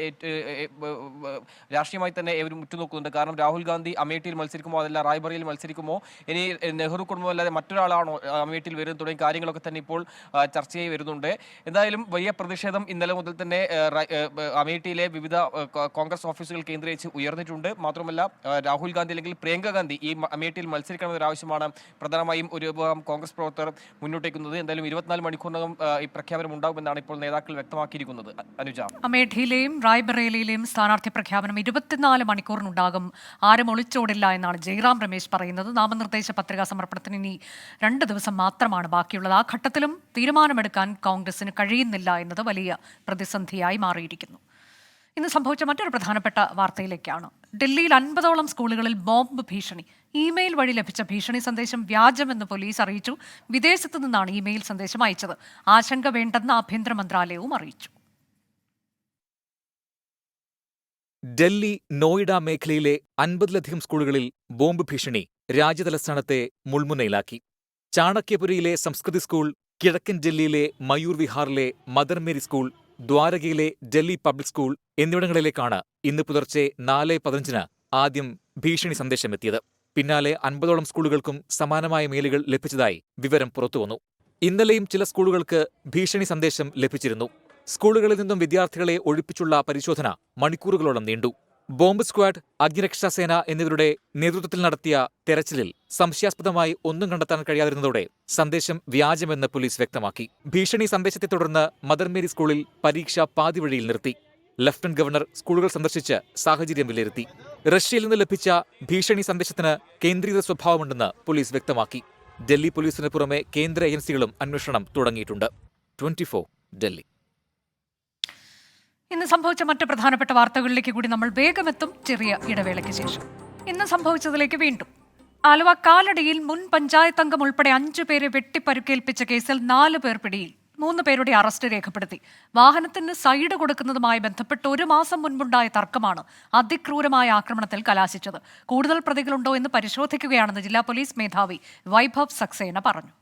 രാഷ്ട്രീയമായി തന്നെ ഇവർ ഉറ്റുനോക്കുന്നുണ്ട്. കാരണം രാഹുൽ ഗാന്ധി അമേഠിയിൽ മത്സരിക്കുമോ അതല്ല റായ്ബറയിൽ മത്സരിക്കുമോ, ഇനി നെഹ്റു കുടുംബമല്ലാതെ മറ്റൊരാളാണോ അമേഠിയിൽ വരുന്നത് തുടങ്ങിയ കാര്യങ്ങളൊക്കെ തന്നെ ഇപ്പോൾ ചർച്ചയായി വരുന്നുണ്ട്. എന്തായാലും വലിയ പ്രതിഷേധം ഇന്നലെ മുതൽ തന്നെ അമേഠിയിലെ വിവിധ കോൺഗ്രസ് ഓഫീസുകൾ കേന്ദ്രീകരിച്ച് ഉയർന്നിട്ടുണ്ട്. മാത്രമല്ല രാഹുൽ ഗാന്ധി അല്ലെങ്കിൽ പ്രിയങ്ക ഗാന്ധി ഈ അമേഠിയിൽ മത്സരിക്കണമെന്നൊരു ആവശ്യമാണ് പ്രധാനമായും ഒരു കോൺഗ്രസ് പ്രവർത്തകർ മുന്നോട്ടേക്കുന്നത്. എന്തായാലും 24 മണിക്കൂറിനകം ഈ പ്രഖ്യാപനം ഉണ്ടാകുമെന്നാണ് ഇപ്പോൾ നേതാക്കൾ വ്യക്തമാക്കിയിരിക്കുന്നത്. അനുജ, അമേഠിയിലെയും റായ്ബറേലിയിലെയും സ്ഥാനാർത്ഥി പ്രഖ്യാപനം 24 മണിക്കൂറിനുണ്ടാകും. ആരും ഒളിച്ചോടില്ല എന്നാണ് ജയ്റാം രമേശ് പറയുന്നത്. നാമനിർദ്ദേശ പത്രികാ സമർപ്പണത്തിന് ഇനി 2 ദിവസം മാത്രമാണ് ബാക്കിയുള്ളത്. ആ ഘട്ടത്തിലും തീരുമാനമെടുക്കാൻ കോൺഗ്രസിന് കഴിയുന്നില്ല എന്നത് വലിയ പ്രതിസന്ധിയായി മാറിയിരിക്കുന്നു. ഇന്ന് സംഭവിച്ച മറ്റൊരു പ്രധാനപ്പെട്ട വാർത്തയിലേക്കാണ്. ഡൽഹിയിൽ 50ഓളം സ്കൂളുകളിൽ ബോംബ് ഭീഷണി. ഇമെയിൽ വഴി ലഭിച്ച ഭീഷണി സന്ദേശം വ്യാജമെന്ന് പോലീസ് അറിയിച്ചു. വിദേശത്തു നിന്നാണ് ഇമെയിൽ സന്ദേശം അയച്ചത്. ആശങ്ക വേണ്ടെന്ന് ആഭ്യന്തര മന്ത്രാലയവും അറിയിച്ചു. ഡൽഹി നോയിഡ മേഖലയിലെ 50ലധികം സ്കൂളുകളിൽ ബോംബ് ഭീഷണി രാജ്യതലസ്ഥാനത്തെ മുൾമുനയിലാക്കി. ചാണക്യപുരിയിലെ സംസ്കൃതി സ്കൂൾ, കിഴക്കൻ ഡൽഹിയിലെ മയൂർ വിഹാറിലെ മദർ മേരി സ്കൂൾ, ദ്വാരകയിലെ ഡൽഹി പബ്ലിക് സ്കൂൾ എന്നിവിടങ്ങളിലേക്കാണ് ഇന്ന് പുലർച്ചെ 4:15 ആദ്യം ഭീഷണി സന്ദേശമെത്തിയത്. പിന്നാലെ 50ഓളം സ്കൂളുകൾക്കും സമാനമായ മെയിലുകൾ ലഭിച്ചതായി വിവരം പുറത്തുവന്നു. ഇന്നലെയും ചില സ്കൂളുകൾക്ക് ഭീഷണി സന്ദേശം ലഭിച്ചിരുന്നു. സ്കൂളുകളിൽ നിന്നും വിദ്യാർത്ഥികളെ ഒഴിപ്പിച്ചുള്ള പരിശോധന മണിക്കൂറുകളോളം നീണ്ടു. ബോംബ് സ്ക്വാഡ്, അഗ്നിരക്ഷാസേന എന്നിവരുടെ നേതൃത്വത്തിൽ നടത്തിയ തെരച്ചിലിൽ സംശയാസ്പദമായി ഒന്നും കണ്ടെത്താൻ കഴിയാതിരുന്നതോടെ സന്ദേശം വ്യാജമെന്ന് പോലീസ് വ്യക്തമാക്കി. ഭീഷണി സന്ദേശത്തെ തുടർന്ന് മദർ മേരി സ്കൂളിൽ പരീക്ഷ പാതിവഴിയിൽ നിർത്തി. ലഫ്റ്റനന്റ് ഗവർണർ സ്കൂളുകൾ സന്ദർശിച്ച് സാഹചര്യം വിലയിരുത്തി. റഷ്യയിൽ നിന്ന് ലഭിച്ച ഭീഷണി സന്ദേശത്തിന് കേന്ദ്രീകൃത സ്വഭാവമുണ്ടെന്ന് പോലീസ് വ്യക്തമാക്കി. ഡൽഹി പോലീസിന് പുറമെ കേന്ദ്ര ഏജൻസികളും അന്വേഷണം തുടങ്ങിയിട്ടുണ്ട്. 24 ഡൽഹി. ഇന്ന് സംഭവിച്ച മറ്റ് പ്രധാനപ്പെട്ട വാർത്തകളിലേക്ക് കൂടി നമ്മൾ വേഗമെത്തും ചെറിയ ഇടവേളയ്ക്ക് ശേഷം. ഇന്ന് സംഭവിച്ചതിലേക്ക് വീണ്ടും. ആലുവ കാലടിയിൽ മുൻ പഞ്ചായത്ത് അംഗം ഉൾപ്പെടെ 5 പേരെ വെട്ടിപ്പരുക്കേൽപ്പിച്ച കേസിൽ 4 പേർ പിടിയിൽ. 3 പേരുടെ അറസ്റ്റ് രേഖപ്പെടുത്തി. വാഹനത്തിന് സൈഡ് കൊടുക്കുന്നതുമായി ബന്ധപ്പെട്ട് 1 മാസം മുൻപുണ്ടായ തർക്കമാണ് അതിക്രൂരമായ ആക്രമണത്തിൽ കലാശിച്ചത്. കൂടുതൽ പ്രതികളുണ്ടോ എന്ന് പരിശോധിക്കുകയാണെന്ന് ജില്ലാ പോലീസ് മേധാവി വൈഭവ് സക്സേന പറഞ്ഞു.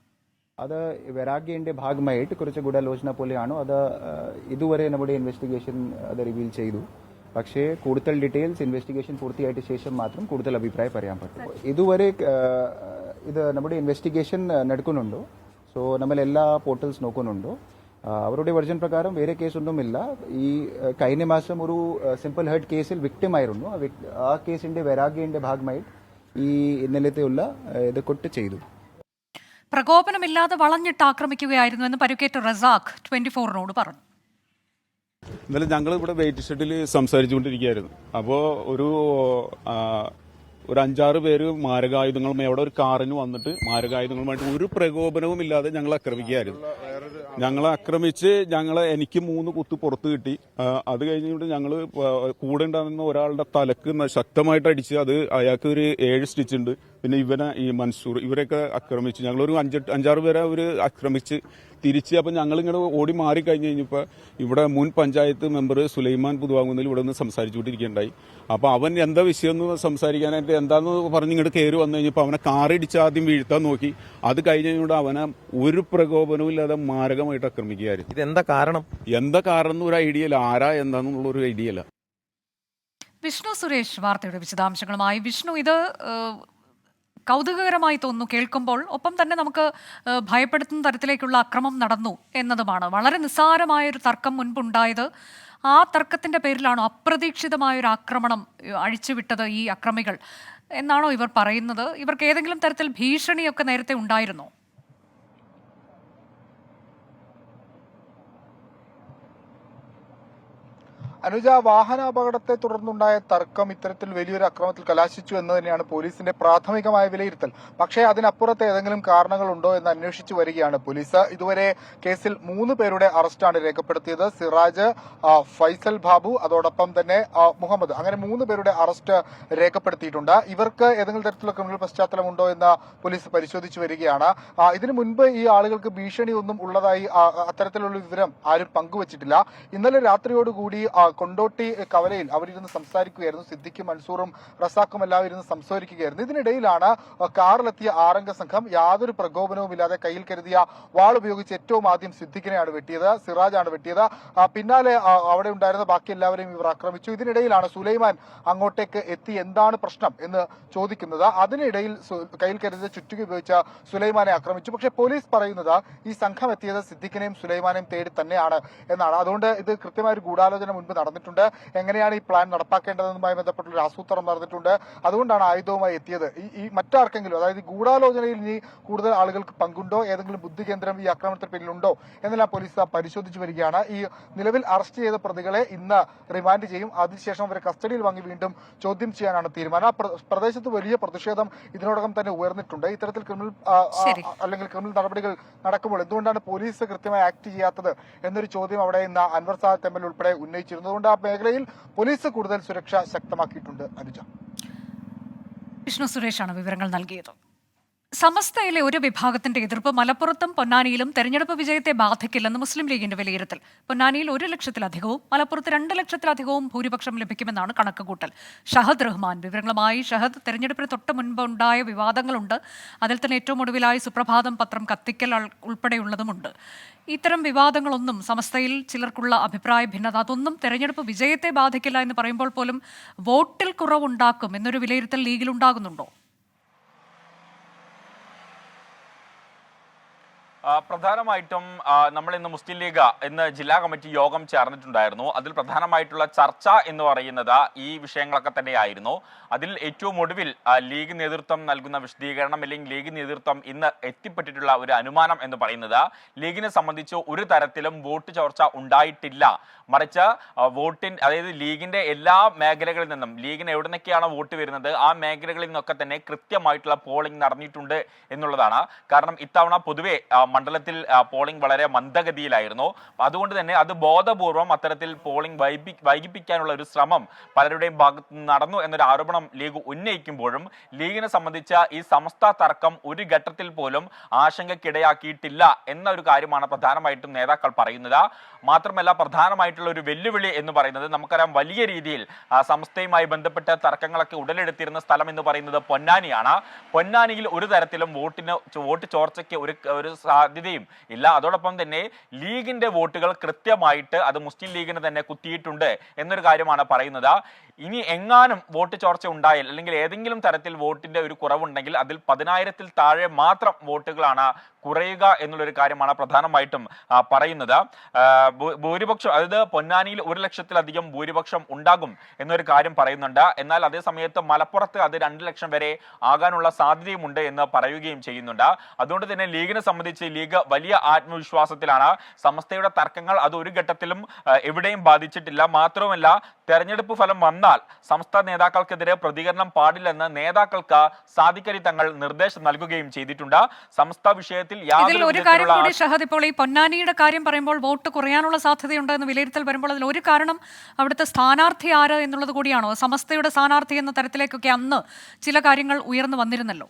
അത് വൈരാഗ്യന്റെ ഭാഗമായിട്ട് കുറച്ച് ഗൂഢാലോചന പോലെയാണ്. അത് ഇതുവരെ നമ്മുടെ ഇൻവെസ്റ്റിഗേഷൻ അത് റിവീൽ ചെയ്തു. പക്ഷേ കൂടുതൽ ഡീറ്റെയിൽസ് ഇൻവെസ്റ്റിഗേഷൻ പൂർത്തിയായിട്ട് ശേഷം മാത്രം കൂടുതൽ അഭിപ്രായം പറയാൻ പറ്റും. ഇതുവരെ ഇത് നമ്മുടെ ഇൻവെസ്റ്റിഗേഷൻ നടക്കുന്നുണ്ടോ, സോ നമ്മൾ എല്ലാ പോർട്ടൽസ് നോക്കുന്നുണ്ടോ. അവരുടെ വെർഷൻ പ്രകാരം വേറെ കേസൊന്നുമില്ല. ഈ കഴിഞ്ഞ മാസം ഒരു സിമ്പിൾ ഹേർട്ട് കേസിൽ വിക്ടിം ആയിരുന്നു. ആ കേസിന്റെ വൈരാഗ്യന്റെ ഭാഗമായിട്ട് ഈ ഇന്നലത്തെയുള്ള ഇത് കൊട്ട് ചെയ്തു. പ്രകോപനമില്ലാതെ വളഞ്ഞിട്ട് ആക്രമിക്കുകയായിരുന്നു എന്ന് പരുക്കേറ്റ റസാഖ് 24നോട് പറഞ്ഞു. ഇന്നലെ ഞങ്ങൾ ഇവിടെ വെയിറ്റ് ഷെഡിൽ സംസാരിച്ചുകൊണ്ടിരിക്കുകയായിരുന്നു. അപ്പോൾ ഒരു 5-6 പേര് മാരകായുധങ്ങളും എവിടെ ഒരു കാറിന് വന്നിട്ട് മാരകായുധങ്ങളുമായിട്ട് ഒരു പ്രകോപനവും ഇല്ലാതെ ഞങ്ങൾ ആക്രമിക്കുകയായിരുന്നു. ഞങ്ങളെ ആക്രമിച്ച് എനിക്ക് 3 കുത്ത് പുറത്ത് കിട്ടി. അത് കഴിഞ്ഞിട്ട് ഞങ്ങൾ കൂടെ ഉണ്ടാകുന്ന ഒരാളുടെ തലക്ക് ശക്തമായിട്ട് അടിച്ച് അത് അയാൾക്ക് ഒരു 7 സ്റ്റിച്ച് ഉണ്ട്. പിന്നെ ഈ മൻസൂർ ഇവരെയൊക്കെ ആക്രമിച്ച് ഞങ്ങളൊരു 5-6 പേരെ അവർ ആക്രമിച്ച് തിരിച്ച്. അപ്പം ഞങ്ങളിങ്ങനെ ഓടി മാറി കഴിഞ്ഞപ്പോൾ ഇവിടെ മുൻ പഞ്ചായത്ത് മെമ്പർ സുലൈമാൻ പുതുവാങ്ങുന്നതിൽ ഇവിടെ നിന്ന് സംസാരിച്ചുകൊണ്ടിരിക്കുകയുണ്ടായി. അപ്പോൾ അവൻ എന്താ വിഷയം എന്ന് സംസാരിക്കാനായിട്ട് എന്താണെന്ന് പറഞ്ഞ് ഇങ്ങോട്ട് കയറി വന്നു കഴിഞ്ഞപ്പോൾ അവനെ കാറിടിച്ച് ആദ്യം വീഴ്ത്താൻ നോക്കി. അത് കഴിഞ്ഞുകൊണ്ട് അവനെ ഒരു പ്രകോപനവും ഇല്ലാതെ മാരകമായിട്ട് ആക്രമിക്കുകയായിരുന്നു. ഇതെന്താ കാരണം എന്ന് ഒരു ഐഡിയ ഇല്ല, ആരാ എന്താണെന്നുള്ള ഒരു ഐഡിയ ഇല്ല. വിഷ്ണു സുരേഷ് വാർത്തയുടെ വിശദാംശങ്ങളുമായി. വിഷ്ണു, ഇത് കൗതുകകരമായി തോന്നുന്നു കേൾക്കുമ്പോൾ. ഒപ്പം തന്നെ നമുക്ക് ഭയപ്പെടുത്തുന്ന തരത്തിലേക്കുള്ള അക്രമം നടന്നു എന്നതുമാണ്. വളരെ നിസ്സാരമായൊരു തർക്കം മുൻപുണ്ടായത്. ആ തർക്കത്തിന്റെ പേരിലാണോ അപ്രതീക്ഷിതമായൊരു ആക്രമണം അഴിച്ചുവിട്ടത് ഈ അക്രമികൾ എന്നാണോ ഇവർ പറയുന്നത്? ഇവർക്ക് ഏതെങ്കിലും തരത്തിൽ ഭീഷണിയൊക്കെ നേരത്തെ ഉണ്ടായിരുന്നോ? അനുജ, വാഹനാപകടത്തെ തുടർന്നുണ്ടായ തർക്കം ഇത്തരത്തിൽ വലിയൊരു അക്രമത്തിൽ കലാശിച്ചു എന്ന് തന്നെയാണ് പോലീസിന്റെ പ്രാഥമികമായ വിലയിരുത്തൽ. പക്ഷേ അതിനപ്പുറത്ത് ഏതെങ്കിലും കാരണങ്ങളുണ്ടോ എന്ന് അന്വേഷിച്ചു വരികയാണ് പോലീസ്. ഇതുവരെ കേസിൽ 3 പേരുടെ അറസ്റ്റാണ് രേഖപ്പെടുത്തിയത്. സിറാജ്, ഫൈസൽ ബാബു, അതോടൊപ്പം തന്നെ മുഹമ്മദ്. അങ്ങനെ 3 പേരുടെ അറസ്റ്റ് രേഖപ്പെടുത്തിയിട്ടുണ്ട്. ഇവർക്ക് ഏതെങ്കിലും തരത്തിലുള്ള ക്രിമിനൽ പശ്ചാത്തലമുണ്ടോ എന്ന് പോലീസ് പരിശോധിച്ചു വരികയാണ്. ഇതിനു മുൻപ് ഈ ആളുകൾക്ക് ഭീഷണിയൊന്നും ഉള്ളതായി അത്തരത്തിലുള്ള വിവരം ആരും പങ്കുവച്ചിട്ടില്ല. ഇന്നലെ രാത്രിയോടുകൂടി കൊണ്ടോട്ടി കവലയിൽ അവരിരുന്ന് സംസാരിക്കുകയായിരുന്നു. സിദ്ദിഖും മൻസൂറും റസാഖും എല്ലാം ഇരുന്ന് സംസാരിക്കുകയായിരുന്നു. ഇതിനിടയിലാണ് കാറിലെത്തിയ 6 അംഗ സംഘം യാതൊരു പ്രകോപനവും ഇല്ലാതെ കയ്യിൽ കരുതിയ വാൾ ഉപയോഗിച്ച് ഏറ്റവും ആദ്യം സിദ്ദിഖിനെയാണ് വെട്ടിയത്, സിറാജാണ് വെട്ടിയത്. പിന്നാലെ അവിടെ ഉണ്ടായിരുന്ന ബാക്കി എല്ലാവരെയും ഇവർ ആക്രമിച്ചു. ഇതിനിടയിലാണ് സുലൈമാൻ അങ്ങോട്ടേക്ക് എത്തി എന്താണ് പ്രശ്നം എന്ന് ചോദിക്കുന്നത്. അതിനിടയിൽ കയ്യിൽ കരുതിയ ചുറ്റുക ഉപയോഗിച്ച് സുലൈമാനെ ആക്രമിച്ചു. പക്ഷേ പോലീസ് പറയുന്നത് ഈ സംഘം എത്തിയത് സിദ്ദിഖിനെയും സുലൈമാനെയും തേടി തന്നെയാണ് എന്നാണ്. അതുകൊണ്ട് ഇത് കൃത്യമായ ഒരു ഗൂഢാലോചന മുൻപ് നടന്നിട്ടുണ്ട്. എങ്ങനെയാണ് ഈ പ്ലാൻ നടപ്പാക്കേണ്ടതെന്നുമായി ബന്ധപ്പെട്ടുള്ള ആസൂത്രണം നടന്നിട്ടുണ്ട്. അതുകൊണ്ടാണ് ആയുധവുമായി എത്തിയത്. ഈ മറ്റാർക്കെങ്കിലും, അതായത് ഗൂഢാലോചനയിൽ ഇനി കൂടുതൽ ആളുകൾക്ക് പങ്കുണ്ടോ, ഏതെങ്കിലും ബുദ്ധികേന്ദ്രം ഈ ആക്രമണത്തിന് പിന്നിലുണ്ടോ എന്നെല്ലാം പോലീസ് പരിശോധിച്ചു വരികയാണ്. ഈ നിലവിൽ അറസ്റ്റ് ചെയ്ത പ്രതികളെ ഇന്ന് റിമാൻഡ് ചെയ്യും. അതിനുശേഷം അവരെ കസ്റ്റഡിയിൽ വാങ്ങി വീണ്ടും ചോദ്യം ചെയ്യാനാണ് തീരുമാനം. പ്രദേശത്ത് വലിയ പ്രതിഷേധം ഇതിനോടകം തന്നെ ഉയർന്നിട്ടുണ്ട്. ഇത്തരത്തിൽ ക്രിമിനൽ നടപടികൾ നടക്കുമ്പോൾ എന്തുകൊണ്ടാണ് പോലീസ് കൃത്യമായി ആക്ട് ചെയ്യാത്തത് എന്നൊരു ചോദ്യം അവിടെ ഇന്ന് Anwar Sadath M L A ഉൾപ്പെടെ ഉന്നയിച്ചിരുന്നു. അതുകൊണ്ട് ആ മേഖലയിൽ പോലീസ് കൂടുതൽ സുരക്ഷ ശക്തമാക്കിയിട്ടുണ്ട്. അനുജ. വിഷ്ണു സുരേഷാണ് വിവരങ്ങൾ നൽകിയത്. സമസ്തയിലെ ഒരു വിഭാഗത്തിന്റെ എതിർപ്പ് മലപ്പുറത്തും പൊന്നാനിയിലും തെരഞ്ഞെടുപ്പ് വിജയത്തെ ബാധിക്കില്ലെന്ന് മുസ്ലിം ലീഗിന്റെ വിലയിരുത്തൽ. പൊന്നാനിയിൽ 1 ലക്ഷത്തിലധികവും മലപ്പുറത്ത് 2 ലക്ഷത്തിലധികവും ഭൂരിപക്ഷം ലഭിക്കുമെന്നാണ് കണക്കുകൂട്ടൽ. ഷഹദ് റഹ്മാൻ വിവരങ്ങളുമായി. ഷഹദ്, തെരഞ്ഞെടുപ്പിന് തൊട്ട് മുൻപ് ഉണ്ടായ വിവാദങ്ങളുണ്ട്. അതിൽ തന്നെ ഏറ്റവും ഒടുവിലായി സുപ്രഭാതം പത്രം കത്തിക്കൽ ഉൾപ്പെടെയുള്ളതുമുണ്ട്. ഇത്തരം വിവാദങ്ങളൊന്നും സമസ്തയിൽ ചിലർക്കുള്ള അഭിപ്രായ ഭിന്നത, അതൊന്നും തെരഞ്ഞെടുപ്പ് വിജയത്തെ ബാധിക്കില്ല എന്ന് പറയുമ്പോൾ പോലും വോട്ടിൽ കുറവുണ്ടാക്കും എന്നൊരു വിലയിരുത്തൽ ലീഗിലുണ്ടാകുന്നുണ്ടോ? പ്രധാനമായിട്ടും നമ്മൾ ഇന്ന് മുസ്ലിം ലീഗ് ഇന്ന് ജില്ലാ കമ്മിറ്റി യോഗം ചേർന്നിട്ടുണ്ടായിരുന്നു. അതിൽ പ്രധാനമായിട്ടുള്ള ചർച്ച എന്ന് പറയുന്നത് ഈ വിഷയങ്ങളൊക്കെ തന്നെയായിരുന്നു. അതിൽ ഏറ്റവും ഒടുവിൽ ലീഗ് നേതൃത്വം നൽകുന്ന വിശദീകരണം, അല്ലെങ്കിൽ ലീഗ് നേതൃത്വം ഇന്ന് എത്തിപ്പെട്ടിട്ടുള്ള ഒരു അനുമാനം എന്ന് പറയുന്നത് ലീഗിനെ സംബന്ധിച്ച് ഒരു തരത്തിലും വോട്ട് ചോർച്ച ഉണ്ടായിട്ടില്ല. മറിച്ച് അതായത് ലീഗിന്റെ എല്ലാ മേഖലകളിൽ നിന്നും, ലീഗിന് എവിടെ നിന്നൊക്കെയാണ് വോട്ട് വരുന്നത് ആ മേഖലകളിൽ നിന്നൊക്കെ തന്നെ കൃത്യമായിട്ടുള്ള പോളിംഗ് നടന്നിട്ടുണ്ട് എന്നുള്ളതാണ്. കാരണം ഇത്തവണ പൊതുവെ മണ്ഡലത്തിൽ പോളിംഗ് വളരെ മന്ദഗതിയിലായിരുന്നു. അതുകൊണ്ട് തന്നെ അത് ബോധപൂർവം അത്തരത്തിൽ പോളിംഗ് വൈകിപ്പിക്കാനുള്ള ഒരു ശ്രമം പലരുടെയും ഭാഗത്ത് നിന്ന് നടന്നു എന്നൊരു ആരോപണം ലീഗ് ഉന്നയിക്കുമ്പോഴും ലീഗിനെ സംബന്ധിച്ച ഈ സമസ്ത തർക്കം ഒരു ഘട്ടത്തിൽ പോലും ആശങ്കയ്ക്കിടയാക്കിയിട്ടില്ല എന്നൊരു കാര്യമാണ് പ്രധാനമായിട്ടും നേതാക്കൾ പറയുന്നത്. മാത്രമല്ല, പ്രധാനമായിട്ടുള്ള ഒരു വെല്ലുവിളി എന്ന് പറയുന്നത് നമുക്കറിയാം, വലിയ രീതിയിൽ സമസ്തയുമായി ബന്ധപ്പെട്ട തർക്കങ്ങളൊക്കെ ഉടലെടുത്തിരുന്ന സ്ഥലം എന്ന് പറയുന്നത് പൊന്നാനിയാണ്. പൊന്നാനിയിൽ ഒരു തരത്തിലും വോട്ട് ചോർച്ചയ്ക്ക് ഒരു സാധ്യതയും ഇല്ല. അതോടൊപ്പം തന്നെ ലീഗിന്റെ വോട്ടുകൾ കൃത്യമായിട്ട് അത് മുസ്ലിം ലീഗിന് തന്നെ കുത്തിയിട്ടുണ്ട് എന്നൊരു കാര്യമാണ് പറയുന്നത്. ഇനി എങ്ങാനും വോട്ട് ചോർച്ച ഉണ്ടായാൽ, അല്ലെങ്കിൽ ഏതെങ്കിലും തരത്തിൽ വോട്ടിന്റെ ഒരു കുറവുണ്ടെങ്കിൽ അതിൽ 10,000-ൽ താഴെ മാത്രം വോട്ടുകളാണ് കുറയുക എന്നുള്ളൊരു കാര്യമാണ് പ്രധാനമായിട്ടും പറയുന്നത്. ഭൂരിപക്ഷം, അതായത് പൊന്നാനിയിൽ 1 ലക്ഷത്തിലധികം ഭൂരിപക്ഷം ഉണ്ടാകും എന്നൊരു കാര്യം പറയുന്നുണ്ട്. എന്നാൽ അതേ സമയത്ത് മലപ്പുറത്ത് അത് 2 ലക്ഷം വരെ ആകാനുള്ള സാധ്യതയുമുണ്ട് എന്ന് പറയുകയും ചെയ്യുന്നുണ്ട്. അതുകൊണ്ട് തന്നെ ലീഗിനെ സംബന്ധിച്ച് ലീഗ് വലിയ ആത്മവിശ്വാസത്തിലാണ്. സമസ്തയുടെ തർക്കങ്ങൾ അത് ഒരു ഘട്ടത്തിലും എവിടെയും ബാധിച്ചിട്ടില്ല. മാത്രവുമല്ല, തെരഞ്ഞെടുപ്പ് ഫലം വന്നാൽ സംസ്ഥാന നേതാക്കൾക്കെതിരെ പ്രതികരണം പാടില്ലെന്ന് നേതാക്കൾക്ക് സാദിഖ് അലി തങ്ങൾ നിർദ്ദേശം നൽകുകയും ചെയ്തിട്ടുണ്ട്. സംസ്ഥാന വിഷയത്തിൽ ഇത്തരത്തിൽ ഇതിൽ യാതൊരു ഒരു കാര്യം വിധത്തിലുള്ള കൂടി ഷഹദ്, ഇപ്പോൾ ഈ പൊന്നാനിയുടെ കാര്യം പറയുമ്പോൾ വോട്ട് കുറയാനുള്ള സാധ്യതയുണ്ട് എന്ന് വിലയിരുത്തൽ വരുമ്പോൾ അതിൽ ഒരു കാരണം അവിടുത്തെ സ്ഥാനാർത്ഥി ആര് എന്നുള്ളത് കൂടിയാണോ? സമസ്തയുടെ സ്ഥാനാർത്ഥി എന്ന തരത്തിലേക്കൊക്കെ അന്ന് ചില കാര്യങ്ങൾ ഉയർന്നു വന്നിരുന്നല്ലോ.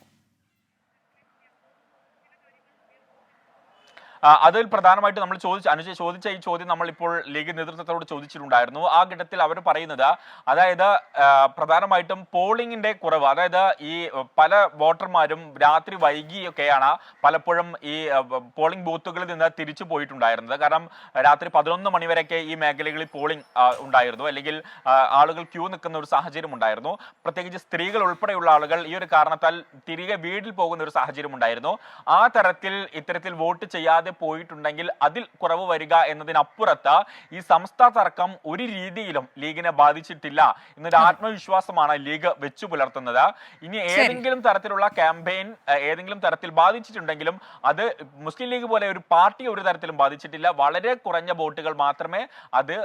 അതിൽ പ്രധാനമായിട്ട് നമ്മൾ അനുജ ചോദിച്ച ഈ ചോദ്യം നമ്മളിപ്പോൾ ലീഗ് നേതൃത്വത്തോട് ചോദിച്ചിട്ടുണ്ടായിരുന്നു. ആ ഘട്ടത്തിൽ അവർ പറയുന്നത്, അതായത് പ്രധാനമായിട്ടും പോളിംഗിന്റെ കുറവ്, അതായത് ഈ പല വോട്ടർമാരും രാത്രി വൈകിയൊക്കെയാണ് പലപ്പോഴും ഈ പോളിംഗ് ബൂത്തുകളിൽ നിന്ന് തിരിച്ചു പോയിട്ടുണ്ടായിരുന്നത്. കാരണം രാത്രി 11 മണിവരെയൊക്കെ ഈ മേഖലകളിൽ പോളിംഗ് ഉണ്ടായിരുന്നു, അല്ലെങ്കിൽ ആളുകൾ ക്യൂ നിൽക്കുന്ന ഒരു സാഹചര്യം ഉണ്ടായിരുന്നു. പ്രത്യേകിച്ച് സ്ത്രീകൾ ഉൾപ്പെടെയുള്ള ആളുകൾ ഈ ഒരു കാരണത്താൽ തിരികെ വീട്ടിൽ പോകുന്ന ഒരു സാഹചര്യം ഉണ്ടായിരുന്നു. ആ തരത്തിൽ ഇത്തരത്തിൽ വോട്ട് ചെയ്യാതെ പോയിട്ടുണ്ടെങ്കിൽ അതിൽ കുറവ് വരിക എന്നതിനപ്പുറത്ത് ഈ സംസ്ഥാന തർക്കം ഒരു രീതിയിലും ലീഗിനെ ബാധിച്ചിട്ടില്ല എന്നൊരു ആത്മവിശ്വാസമാണ് ലീഗ് വെച്ചു പുലർത്തുന്നത്. ഇനി ഏതെങ്കിലും തരത്തിലുള്ള ക്യാമ്പയിൻ ഏതെങ്കിലും തരത്തിൽ ബാധിച്ചിട്ടുണ്ടെങ്കിലും അത് മുസ്ലിം ലീഗ് പോലെ ഒരു പാർട്ടി ഒരു തരത്തിലും ബാധിച്ചിട്ടില്ല. വളരെ കുറഞ്ഞ വോട്ടുകൾ മാത്രമേ അത്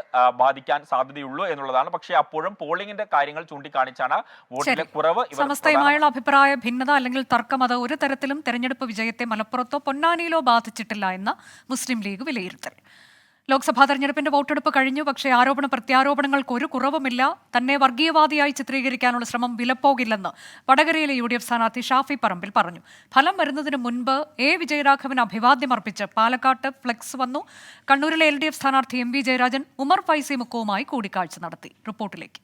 ബാധിക്കാൻ സാധ്യതയുള്ളൂ എന്നുള്ളതാണ്. പക്ഷേ അപ്പോഴും പോളിംഗിന്റെ കാര്യങ്ങൾ ചൂണ്ടിക്കാണിച്ചാണ് വോട്ടിലെ കുറവ്. സമസ്തയുമായുള്ള അഭിപ്രായ ഭിന്നത അല്ലെങ്കിൽ തർക്കം അത് ഒരു തരത്തിലും തെരഞ്ഞെടുപ്പ് വിജയത്തെ മലപ്പുറത്തോ പൊന്നാനിയിലോ ബാധിച്ചിട്ടില്ല എന്ന മുസ്ലിം ലീഗ് വിലയിരുത്തൽ. ലോക്സഭാ തെരഞ്ഞെടുപ്പിന്റെ വോട്ടെടുപ്പ് കഴിഞ്ഞു. പക്ഷേ ആരോപണ പ്രത്യാരോപണങ്ങൾക്ക് ഒരു കുറവുമില്ല. തന്നെ വർഗീയവാദിയായി ചിത്രീകരിക്കാനുള്ള ശ്രമം വിലപ്പോകില്ലെന്ന് വടകരയിലെ UDF സ്ഥാനാർത്ഥി ഷാഫി പറമ്പിൽ പറഞ്ഞു. ഫലം വരുന്നതിന് മുൻപ് വിജയരാഘവന് അഭിവാദ്യമർപ്പിച്ച് പാലക്കാട്ട് ഫ്ലെക്സ് വന്നു. കണ്ണൂരിലെ LDF സ്ഥാനാർത്ഥി MV ജയരാജൻ ഉമർ ഫൈസി മുക്കവുമായി കൂടിക്കാഴ്ച നടത്തി. റിപ്പോർട്ടിലേക്ക്.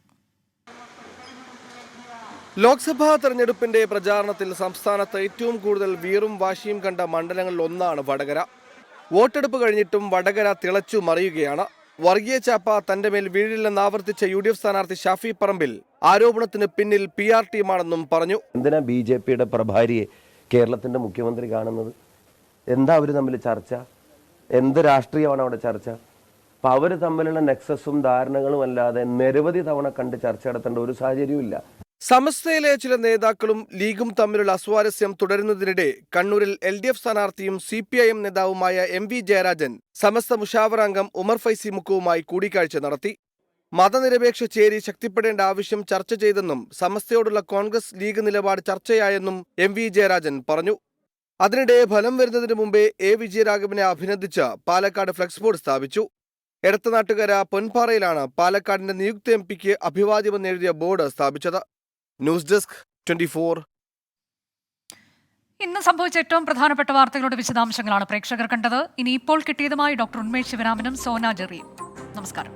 ലോക്സഭാ തെരഞ്ഞെടുപ്പിന്റെ പ്രചാരണത്തിൽ സംസ്ഥാനത്ത് ഏറ്റവും കൂടുതൽ വീറും വാശിയും കണ്ട മണ്ഡലങ്ങളിൽ ഒന്നാണ് വടകര. വോട്ടെടുപ്പ് കഴിഞ്ഞിട്ടും വടകര തിളച്ചു മറിയുകയാണ്. വർഗീയ ചാപ്പ തന്റെ മേൽ വീഴില്ലെന്ന് ആവർത്തിച്ച UDF സ്ഥാനാർത്ഥി ഷാഫി പറമ്പിൽ ആരോപണത്തിന് പിന്നിൽ PR ടീമാണെന്നും പറഞ്ഞു. എന്തിനാ BJPയുടെ പ്രഭാരിയെ കേരളത്തിന്റെ മുഖ്യമന്ത്രി കാണുന്നത്? എന്താ അവർ തമ്മിൽ ചർച്ച? എന്ത് രാഷ്ട്രീയമാണ് അവിടെ ചർച്ച? അപ്പൊ അവർ തമ്മിലുള്ള നെക്സസും ധാരണകളും അല്ലാതെ നിരവധി തവണ കണ്ട് ചർച്ച നടത്തേണ്ട ഒരു സാഹചര്യവും ഇല്ല. സമസ്തയിലെ ചില നേതാക്കളും ലീഗും തമ്മിലുള്ള അസ്വാരസ്യം തുടരുന്നതിനിടെ കണ്ണൂരിൽ LDF സ്ഥാനാർത്ഥിയും CPIM നേതാവുമായ MV ജയരാജൻ സമസ്ത മുഷാവറ അംഗം ഉമർ ഫൈസി മുക്കവുമായി കൂടിക്കാഴ്ച നടത്തി. മതനിരപേക്ഷ ചേരി ശക്തിപ്പെടേണ്ട ആവശ്യം ചർച്ച ചെയ്തെന്നും സമസ്തയോടുള്ള കോൺഗ്രസ് ലീഗ് നിലപാട് ചർച്ചയായെന്നും MV ജയരാജൻ പറഞ്ഞു. അതിനിടെ ഫലം വരുന്നതിന് മുമ്പേ വിജയരാഘവനെ അഭിനന്ദിച്ച് പാലക്കാട് ഫ്ലെക്സ് ബോർഡ് സ്ഥാപിച്ചു. എടത്തനാട്ടുകര പൊൻപാറയിലാണ് പാലക്കാടിന്റെ നിയുക്ത MP അഭിവാദ്യമെന്നെഴുതിയ ബോർഡ് സ്ഥാപിച്ചത്. News desk 24. ഇന്ന് സംഭവിച്ച ഏറ്റവും പ്രധാനപ്പെട്ട വാർത്തകളുടെ വിശദാംശങ്ങളാണ് പ്രേക്ഷകർ കണ്ടത്. ഇനി ഇപ്പോൾ കിട്ടിയതുമായി ഡോക്ടർ ഉന്മേഷ് ശിവരാമനും സോന ജെറിയും. നമസ്കാരം.